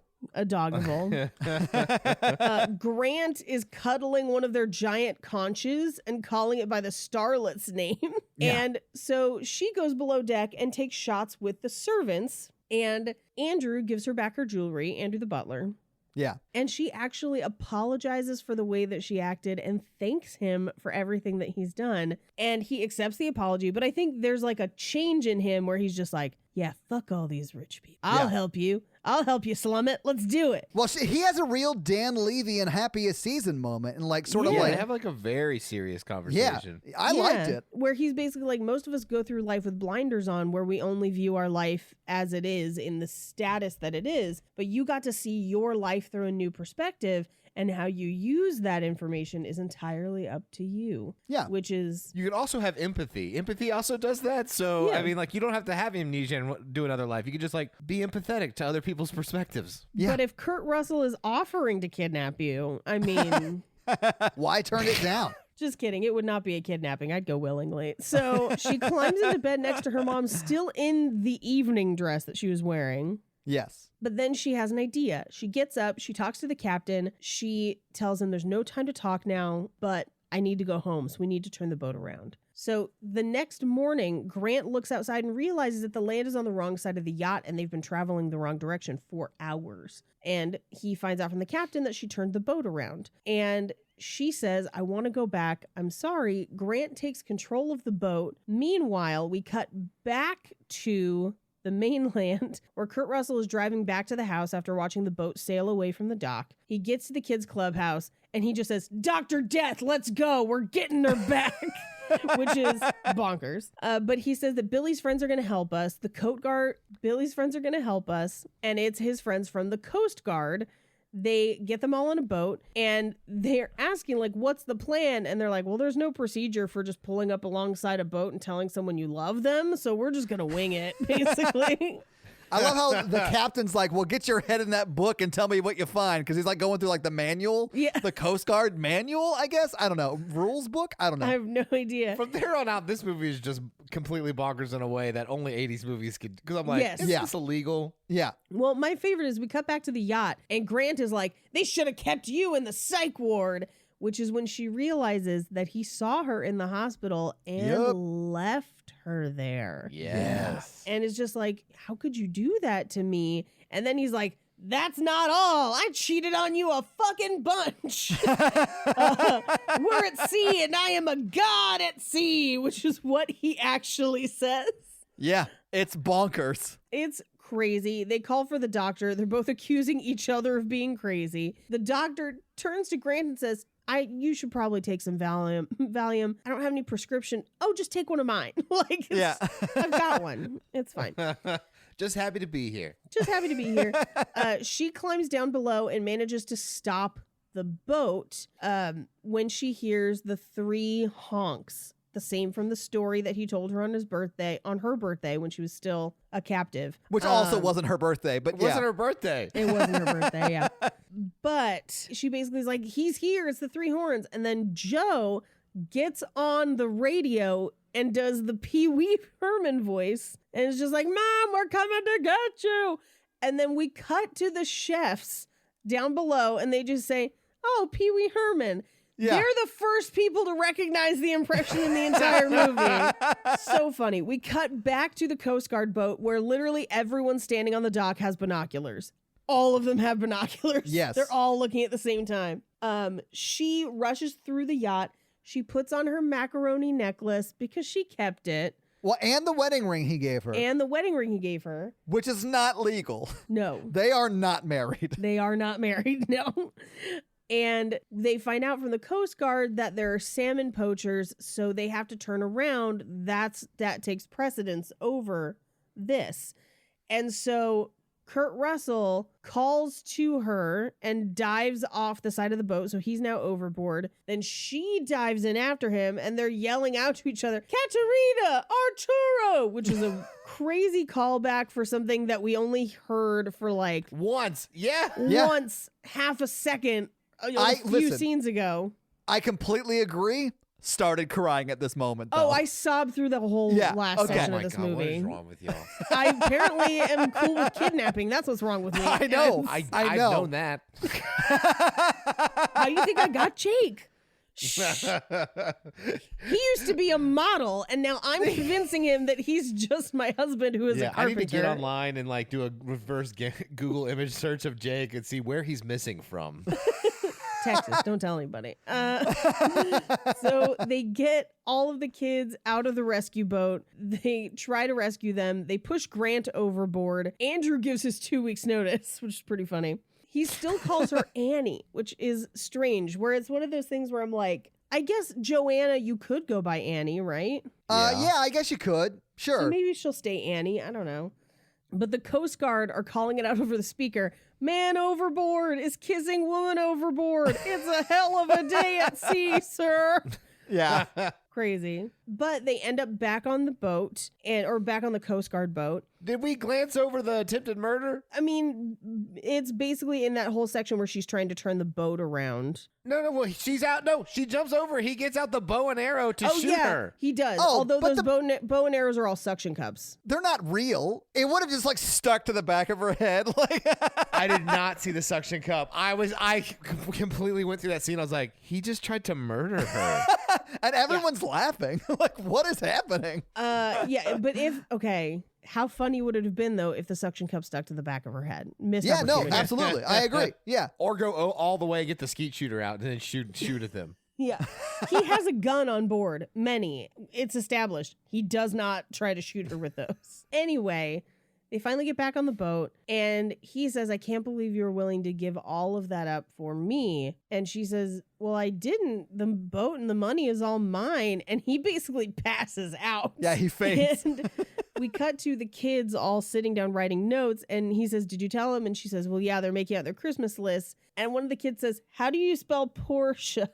Grant is cuddling one of their giant conches and calling it by the starlet's name. Yeah. And so she goes below deck and takes shots with the servants. And Andrew gives her back her jewelry, Andrew the butler. Yeah. And she actually apologizes for the way that she acted and thanks him for everything that he's done. And he accepts the apology. But I think there's like a change in him where he's just like, yeah, fuck all these rich people. I'll help you. I'll help you slum it. Let's do it. Well, he has a real Dan Levy in Happiest Season moment, and like sort of They like have like a very serious conversation. I liked it. Where he's basically like, most of us go through life with blinders on, where we only view our life as it is in the status that it is. But you got to see your life through a new perspective, and how you use that information is entirely up to you. Yeah. Which is... You can also have empathy. Empathy also does that. So, Yeah. I mean, like, you don't have to have amnesia and do another life. You can just, like, be empathetic to other people's perspectives. Yeah. But if Kurt Russell is offering to kidnap you, I mean... Why turn it down? Just kidding. It would not be a kidnapping. I'd go willingly. So she climbs into bed next to her mom, still in the evening dress that she was wearing. Yes. But then she has an idea. She gets up, she talks to the captain. She tells him there's no time to talk now, but I need to go home, so we need to turn the boat around. So the next morning, Grant looks outside and realizes that the land is on the wrong side of the yacht and they've been traveling the wrong direction for hours. And he finds out from the captain that she turned the boat around. And she says, I want to go back. I'm sorry. Grant takes control of the boat. Meanwhile, we cut back to the mainland, where Kurt Russell is driving back to the house after watching the boat sail away from the dock. He gets to the kids' clubhouse and he just says, Dr. Death, let's go. We're getting her back. Which is bonkers. But he says that Billy's friends are going to help us. Billy's friends are going to help us. And it's his friends from the Coast Guard. They get them all on a boat and they're asking, like, what's the plan? And they're like, well, there's no procedure for just pulling up alongside a boat and telling someone you love them. So we're just going to wing it, basically. I love how the captain's like, well, get your head in that book and tell me what you find. Because he's like going through like the manual, the Coast Guard manual, I guess. I don't know. Rules book? I don't know. I have no idea. From there on out, this movie is just completely bonkers in a way that only 80s movies could. Because I'm like, is this illegal? Yeah. Well, my favorite is we cut back to the yacht and Grant is like, they should have kept you in the psych ward. Which is when she realizes that he saw her in the hospital and left her there. Yes. And it's just like, how could you do that to me? And then he's like, that's not all. I cheated on you a fucking bunch. We're at sea and I am a god at sea, which is what he actually says. Yeah, it's bonkers. It's crazy. They call for the doctor. They're both accusing each other of being crazy. The doctor turns to Grant and says, you should probably take some Valium. I don't have any prescription. Oh, just take one of mine. I've got one. It's fine. Just happy to be here. Just happy to be here. She climbs down below and manages to stop the boat when she hears the three honks the same from the story that he told her on her birthday when she was still a captive. Which also wasn't her birthday, but It wasn't her birthday. It wasn't her birthday, yeah. But she basically is like, he's here, it's the three horns. And then Joe gets on the radio and does the Pee Wee Herman voice. And it's just like, Mom, we're coming to get you. And then we cut to the chefs down below and they just say, oh, Pee Wee Herman. Yeah. They're the first people to recognize the impression in the entire movie. So funny. We cut back to the Coast Guard boat where literally everyone standing on the dock has binoculars. All of them have binoculars. Yes. They're all looking at the same time. She rushes through the yacht. She puts on her macaroni necklace because she kept it. Well, and the wedding ring he gave her. Which is not legal. No. They are not married. They are not married, no. And they find out from the Coast Guard that there are salmon poachers, so they have to turn around. That takes precedence over this. And so Kurt Russell calls to her and dives off the side of the boat, so he's now overboard. Then she dives in after him, and they're yelling out to each other, Katerina, Arturo, which is a crazy callback for something that we only heard for like Once. Yeah. once, half a second, a few scenes ago. I completely agree. Started crying at this moment, though. Oh, I sobbed through the whole last section of this movie. What is wrong with y'all? I apparently am cool with kidnapping. That's what's wrong with me. I know. I've known that. How do you think I got Jake? Shh. He used to be a model, and now I'm convincing him that he's just my husband who is a carpenter. I need to get online and like do a reverse Google image search of Jake and see where he's missing from. Texas, don't tell anybody. So they get all of the kids out of the rescue boat. They try to rescue them. They push Grant overboard. Andrew gives his 2 weeks notice, which is pretty funny. He still calls her Annie, which is strange, where it's one of those things where I'm like, I guess Joanna, you could go by Annie, right? Yeah, I guess you could. Sure. So maybe she'll stay Annie. I don't know. But the Coast Guard are calling it out over the speaker. Man overboard is kissing woman overboard. It's a hell of a day at sea, sir. Yeah. Crazy. But they end up back on the boat or back on the Coast Guard boat. Did we glance over the attempted murder? I mean, it's basically in that whole section where she's trying to turn the boat around. No, well, she's out. No, she jumps over. He gets out the bow and arrow to shoot her. He does. Oh, Although but those bow and arrows are all suction cups. They're not real. It would have just like stuck to the back of her head. Like I did not see the suction cup. I completely went through that scene. I was like, he just tried to murder her. And everyone's laughing. Like, what is happening? Yeah, but how funny would it have been, though, if the suction cup stuck to the back of her head? Yeah, no, absolutely. I agree. Yeah. Or go all the way, get the skeet shooter out, and then shoot at them. Yeah. He has a gun on board. Many. It's established. He does not try to shoot her with those. Anyway, they finally get back on the boat, and he says, I can't believe you were willing to give all of that up for me. And she says, well, I didn't. The boat and the money is all mine. And he basically passes out. Yeah, he faints. And we cut to the kids all sitting down writing notes, and he says, did you tell them? And she says, well, yeah, they're making out their Christmas lists. And one of the kids says, how do you spell Portia?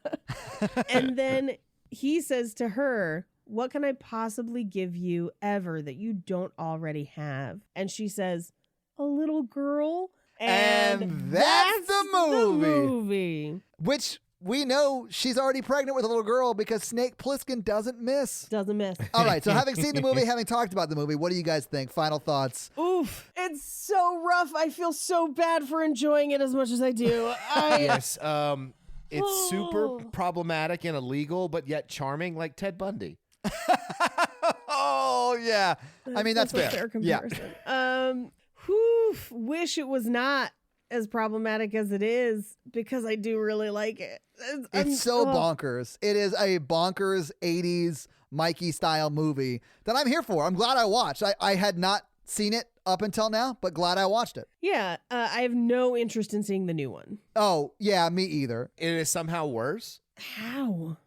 And then he says to her, what can I possibly give you ever that you don't already have? And she says, a little girl. And that's the movie. Which we know she's already pregnant with a little girl because Snake Plissken doesn't miss. Doesn't miss. All right, so having seen the movie, having talked about the movie, what do you guys think? Final thoughts? Oof. It's so rough. I feel so bad for enjoying it as much as I do. Yes. It's super problematic and illegal, but yet charming, like Ted Bundy. Oh, yeah. I mean, that's a fair. fair comparison. Wish it was not as problematic as it is, because I do really like it. It's so bonkers. It is a bonkers 80s Mikey style movie that I'm here for. I'm glad I watched. I had not seen it up until now, but glad I watched it. Yeah, I have no interest in seeing the new one. Oh, yeah, me either. It is somehow worse. How?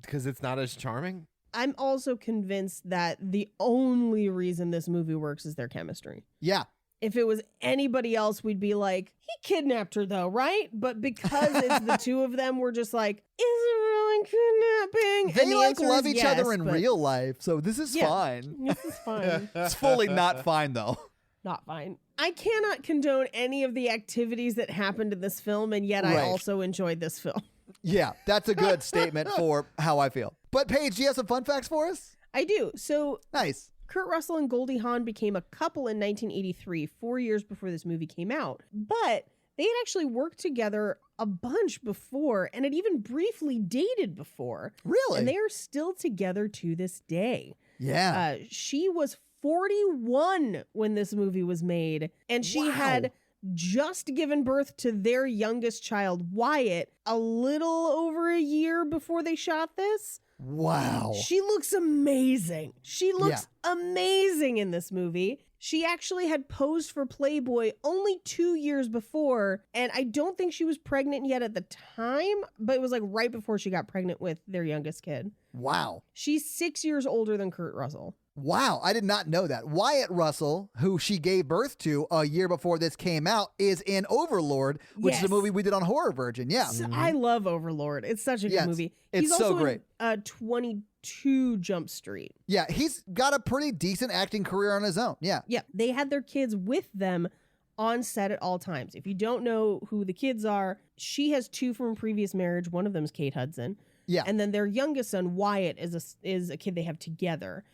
Because it's not as charming. I'm also convinced that the only reason this movie works is their chemistry. Yeah. If it was anybody else, we'd be like, he kidnapped her though, right? But because it's the two of them, we're just like, is it really and kidnapping? They And the like answer love is each yes, other in but real life, so this is Yeah. fine. This is fine. It's fully not fine though. Not fine. I cannot condone any of the activities that happened in this film, and yet I Right. also enjoyed this film. Yeah, that's a good statement for how I feel. But Paige, do you have some fun facts for us? I do. So Nice. Kurt Russell and Goldie Hawn became a couple in 1983, 4 years before this movie came out. But they had actually worked together a bunch before and had even briefly dated before. Really? And they are still together to this day. Yeah. She was 41 when this movie was made, and she Wow. had just given birth to their youngest child, Wyatt, a little over a year before they shot this. Wow. She looks amazing. She looks amazing in this movie. She actually had posed for Playboy only 2 years before, and I don't think she was pregnant yet at the time, but it was like right before she got pregnant with their youngest kid. Wow. She's 6 years older than Kurt Russell. Wow, I did not know that. Wyatt Russell, who she gave birth to a year before this came out, is in Overlord, which is a Yes. movie we did on Horror Virgin. Yeah. So I love Overlord. It's such a Yes, good movie. it's He's so also great. in 22 Jump Street. Yeah, he's got a pretty decent acting career on his own. Yeah. Yeah, they had their kids with them on set at all times. If you don't know who the kids are, she has 2 from a previous marriage. One of them is Kate Hudson. Yeah. And then their youngest son, Wyatt, is a kid they have together.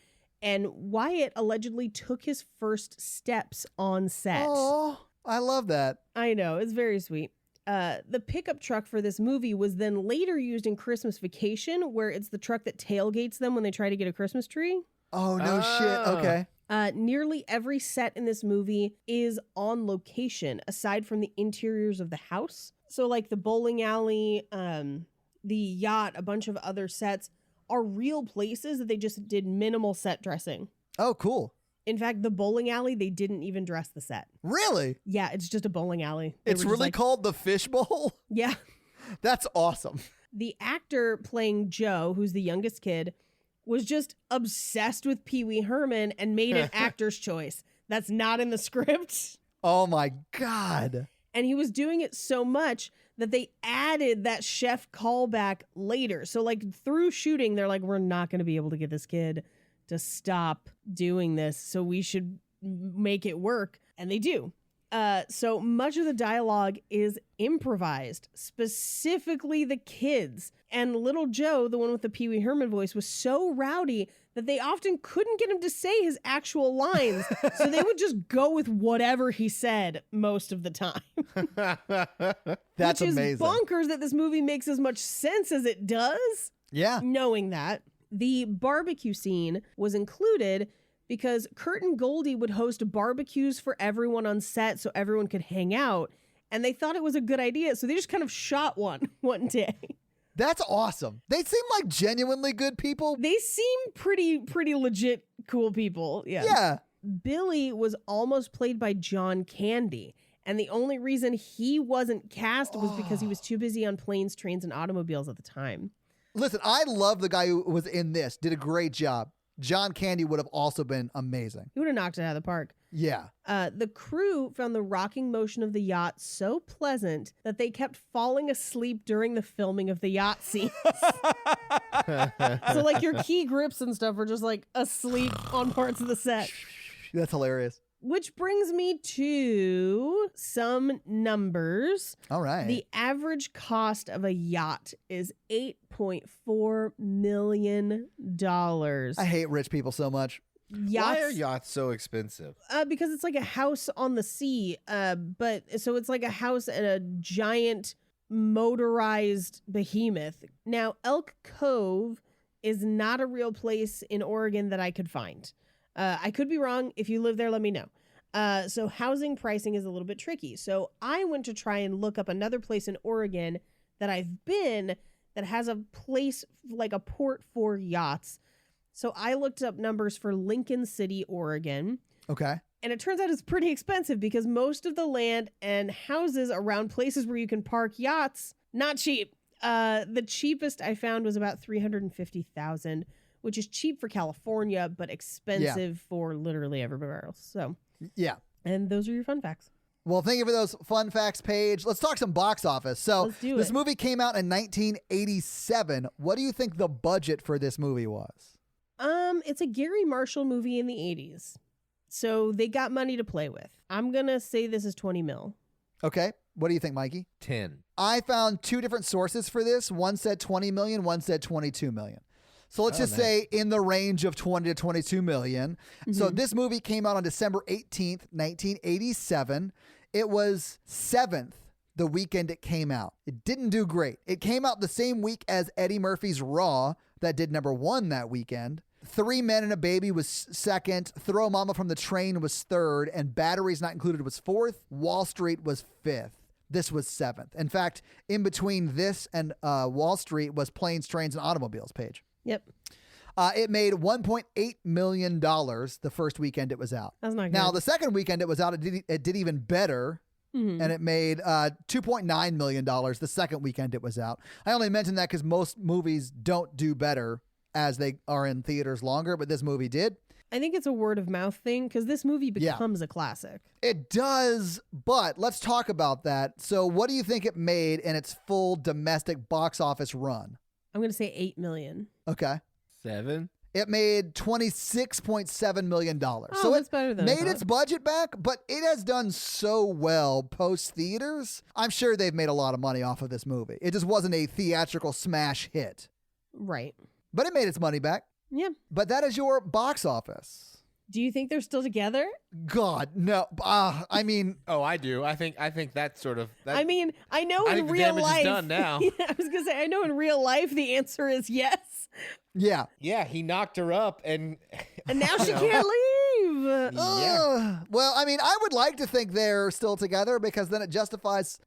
And Wyatt allegedly took his first steps on set. Oh, I love that. I know, it's very sweet. The pickup truck for this movie was then later used in Christmas Vacation, where it's the truck that tailgates them when they try to get a Christmas tree. Oh, no shit. Okay. Nearly every set in this movie is on location, aside from the interiors of the house. So like the bowling alley, the yacht, a bunch of other sets are real places that they just did minimal set dressing. Oh, cool. In fact, the bowling alley, they didn't even dress the set. Really? Yeah, it's just a bowling alley. They It's were just really like- called the Fishbowl? Yeah. That's awesome. The actor playing Joe, who's the youngest kid, was just obsessed with Pee Wee Herman and made an actor's choice. That's not in the script. Oh, my God. And he was doing it so much that they added that chef callback later. So like through shooting, they're like, we're not going to be able to get this kid to stop doing this. So we should make it work. And they do. So much of the dialogue is improvised, specifically the kids. And little Joe, the one with the Pee Wee Herman voice, was so rowdy that they often couldn't get him to say his actual lines. So they would just go with whatever he said most of the time. That's Which is amazing. bonkers that this movie makes as much sense as it does. Yeah. Knowing that. The barbecue scene was included because Kurt and Goldie would host barbecues for everyone on set so everyone could hang out. And they thought it was a good idea, so they just kind of shot one day. That's awesome. They seem like genuinely good people. They seem pretty legit cool people. Yeah. Yeah. Billy was almost played by John Candy. And the only reason he wasn't cast was because he was too busy on planes, trains, and automobiles at the time. Listen, I love the guy who was in this. Did a great job. John Candy would have also been amazing. He would have knocked it out of the park. Yeah. The crew found the rocking motion of the yacht so pleasant that they kept falling asleep during the filming of the yacht scenes. So like your key grips and stuff are just like asleep on parts of the set. That's hilarious. Which brings me to some numbers. All right. The average cost of a yacht is $8.4 million. I hate rich people so much. Why are yachts so expensive? Because it's like a house on the sea. But so it's like a house and a giant motorized behemoth. Now, Elk Cove is not a real place in Oregon that I could find. I could be wrong. If you live there, let me know. So housing pricing is a little bit tricky. So I went to try and look up another place in Oregon that I've been that has a place like a port for yachts. So I looked up numbers for Lincoln City, Oregon. Okay. And it turns out it's pretty expensive because most of the land and houses around places where you can park yachts, not cheap. The cheapest I found was about $350,000, which is cheap for California, but expensive for literally everywhere else. So, Yeah. and those are your fun facts. Well, thank you for those fun facts, Paige. Let's talk some box office. So Let's do this it. movie came out in 1987. What do you think the budget for this movie was? It's a Gary Marshall movie in the 80s. So they got money to play with. I'm going to say this is 20 mil. Okay. What do you think, Mikey? 10. I found two different sources for this. One said 20 million, one said 22 million. So let's just say in the range of 20 to 22 million. So this movie came out on December 18th, 1987. It was 7th the weekend it came out. It didn't do great. It came out the same week as Eddie Murphy's Raw that did number 1 that weekend. 3 Men and a Baby was 2nd. Throw Mama from the Train was 3rd. And Batteries Not Included was 4th. Wall Street was 5th. This was 7th. In fact, in between this and Wall Street was Planes, Trains, and Automobiles, Paige. Yep. It made $1.8 million the first weekend it was out. That's not good. Now, the second weekend it was out, it did even better. And it made $2.9 million the second weekend it was out. I only mention that because most movies don't do better as they are in theaters longer, but this movie did. I think it's a word of mouth thing because this movie becomes a classic. It does, but let's talk about that. So what do you think it made in its full domestic box office run? I'm going to say 8 million. Okay. 7. It made $26.7 million. Oh, So that's it better than I made thought. its budget back, but it has done so well post theaters. I'm sure they've made a lot of money off of this movie. It just wasn't a theatrical smash hit, Right. but it made its money back. Yeah. But that is your box office. Do you think they're still together? God, no. I mean, Oh, I do. I think that's sort of. That, I mean, I know I in think the real damage is life. done now. I was going to say, I know in real life the answer is yes. yeah. yeah, he knocked her up, and And now she You know. can't leave. Well, I mean, I would like to think they're still together because then it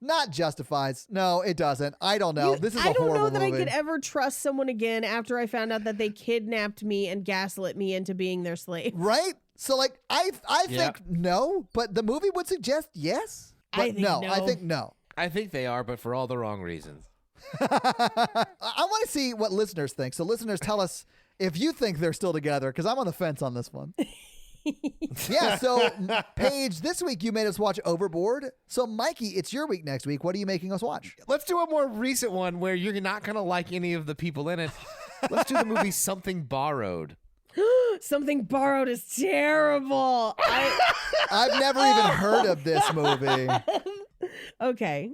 not justifies. No, it doesn't. I don't know. This is a I don't horrible know that movie. I could ever trust someone again after I found out that they kidnapped me and gaslit me into being their slave. Right? So, like, I Yeah. think no, but the movie would suggest yes. But I think no, I no. think no. I think they are, but for all the wrong reasons. I want to see what listeners think. So, listeners, tell us if you think they're still together, because I'm on the fence on this one. Yeah, so, Paige, this week you made us watch Overboard. So, Mikey, it's your week next week. What are you making us watch? Let's do a more recent one where you're not gonna like any of the people in it. Let's do the movie Something Borrowed. Something Borrowed is terrible. I've never even heard of this movie. Okay.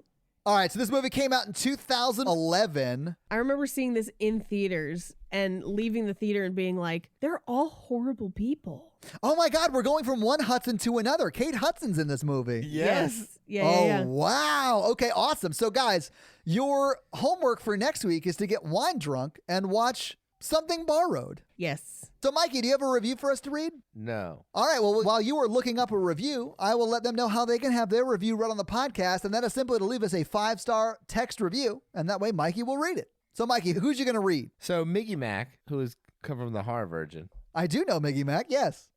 All right, so this movie came out in 2011. I remember seeing this in theaters and leaving the theater and being like, they're all horrible people. Oh my God, we're going from one Hudson to another. Kate Hudson's in this movie. Yes. Yeah, Oh, yeah. wow. Okay, awesome. So, guys, your homework for next week is to get wine drunk and watch Something Borrowed. Yes. So, Mikey, do you have a review for us to read? No. All right, well, while you are looking up a review, I will let them know how they can have their review read on the podcast, and that is simply to leave us a 5-star text review, and that way Mikey will read it. So, Mikey, who's you going to read? So Miggy Mac, who has come from the Horror Virgin, I do know Miggy Mac, yes.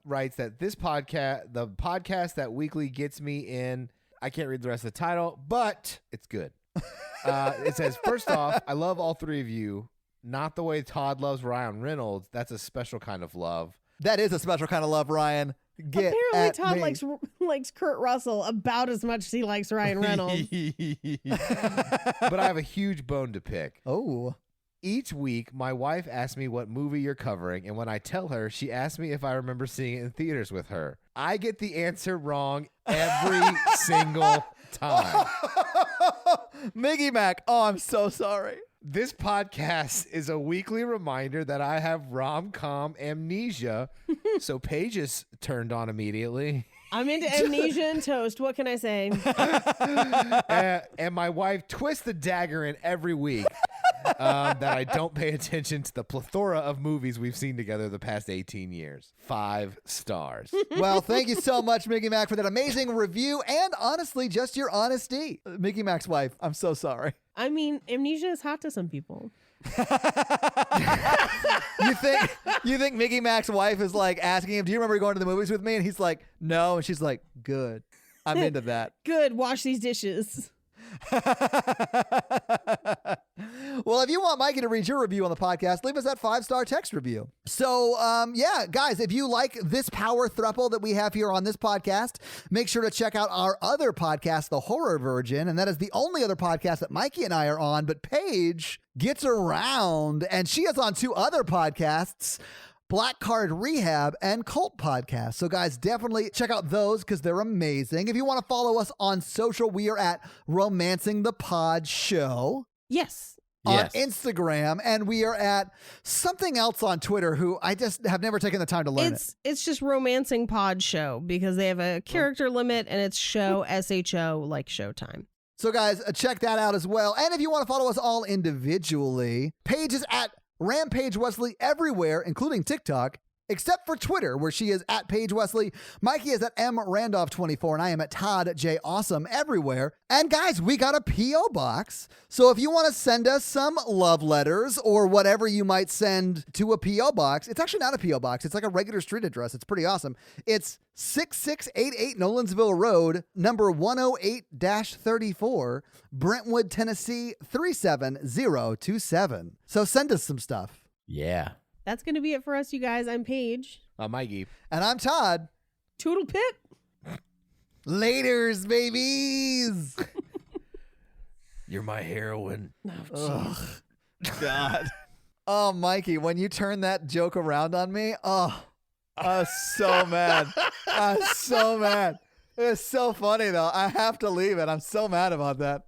writes that the podcast that weekly gets me in. I can't read the rest of the title, but it's good. It says, first off, I love all three of you. Not the way Todd loves Ryan Reynolds. That's a special kind of love. That is a special kind of love, Ryan. Get Apparently, at Todd me. likes Kurt Russell about as much as he likes Ryan Reynolds. But I have a huge bone to pick. Oh. Each week, my wife asks me what movie you're covering, and when I tell her, she asks me if I remember seeing it in theaters with her. I get the answer wrong every single time. Miggy Mac. Oh, I'm so sorry. This podcast is a weekly reminder that I have rom-com amnesia, so Paige is turned on immediately. I'm into amnesia and toast. What can I say? And my wife twists the dagger in every week that I don't pay attention to the plethora of movies we've seen together the past 18 years. 5 stars. Well, thank you so much, Miggy Mac, for that amazing review and honestly, just your honesty. Miggy Mac's wife, I'm so sorry. I mean, amnesia is hot to some people. You think Miggy Mac's wife is like asking him, do you remember going to the movies with me? And he's like, no. And she's like, good. I'm into that. Good. Wash these dishes. Well, if you want Mikey to read your review on the podcast, leave us that 5-star text review. So, yeah, guys, if you like this power throuple that we have here on this podcast, make sure to check out our other podcast, The Horror Virgin, and that is the only other podcast that Mikey and I are on, but Paige gets around, and she is on 2 other podcasts, Black Card Rehab and Cult Podcast. So guys, definitely check out those because they're amazing. If you want to follow us on social, we are at Romancing the Pod Show. Yes. On Instagram, and we are at something else on Twitter who I just have never taken the time to learn it. It's just Romancing Pod Show because they have a character limit and it's show SHO like Showtime. So guys, check that out as well. And if you want to follow us all individually, Paige is at Rampage Wesley everywhere, including TikTok, except for Twitter, where she is at Paige Wesley. Mikey is at M Randolph 24, and I am at Todd J Awesome everywhere. And guys, we got a P.O. box. So if you want to send us some love letters or whatever you might send to a P.O. box, it's actually not a P.O. box. It's like a regular street address. It's pretty awesome. It's 6688 Nolensville Road, number 108-34, Brentwood, Tennessee 37027. So send us some stuff. Yeah. That's going to be it for us, you guys. I'm Paige. I'm Mikey. And I'm Todd. Toodle pip. Laters, babies. You're my heroine. Oh, God. Oh, Mikey, when you turn that joke around on me, I was so mad. I was so mad. It was so funny, though. I have to leave it. I'm so mad about that.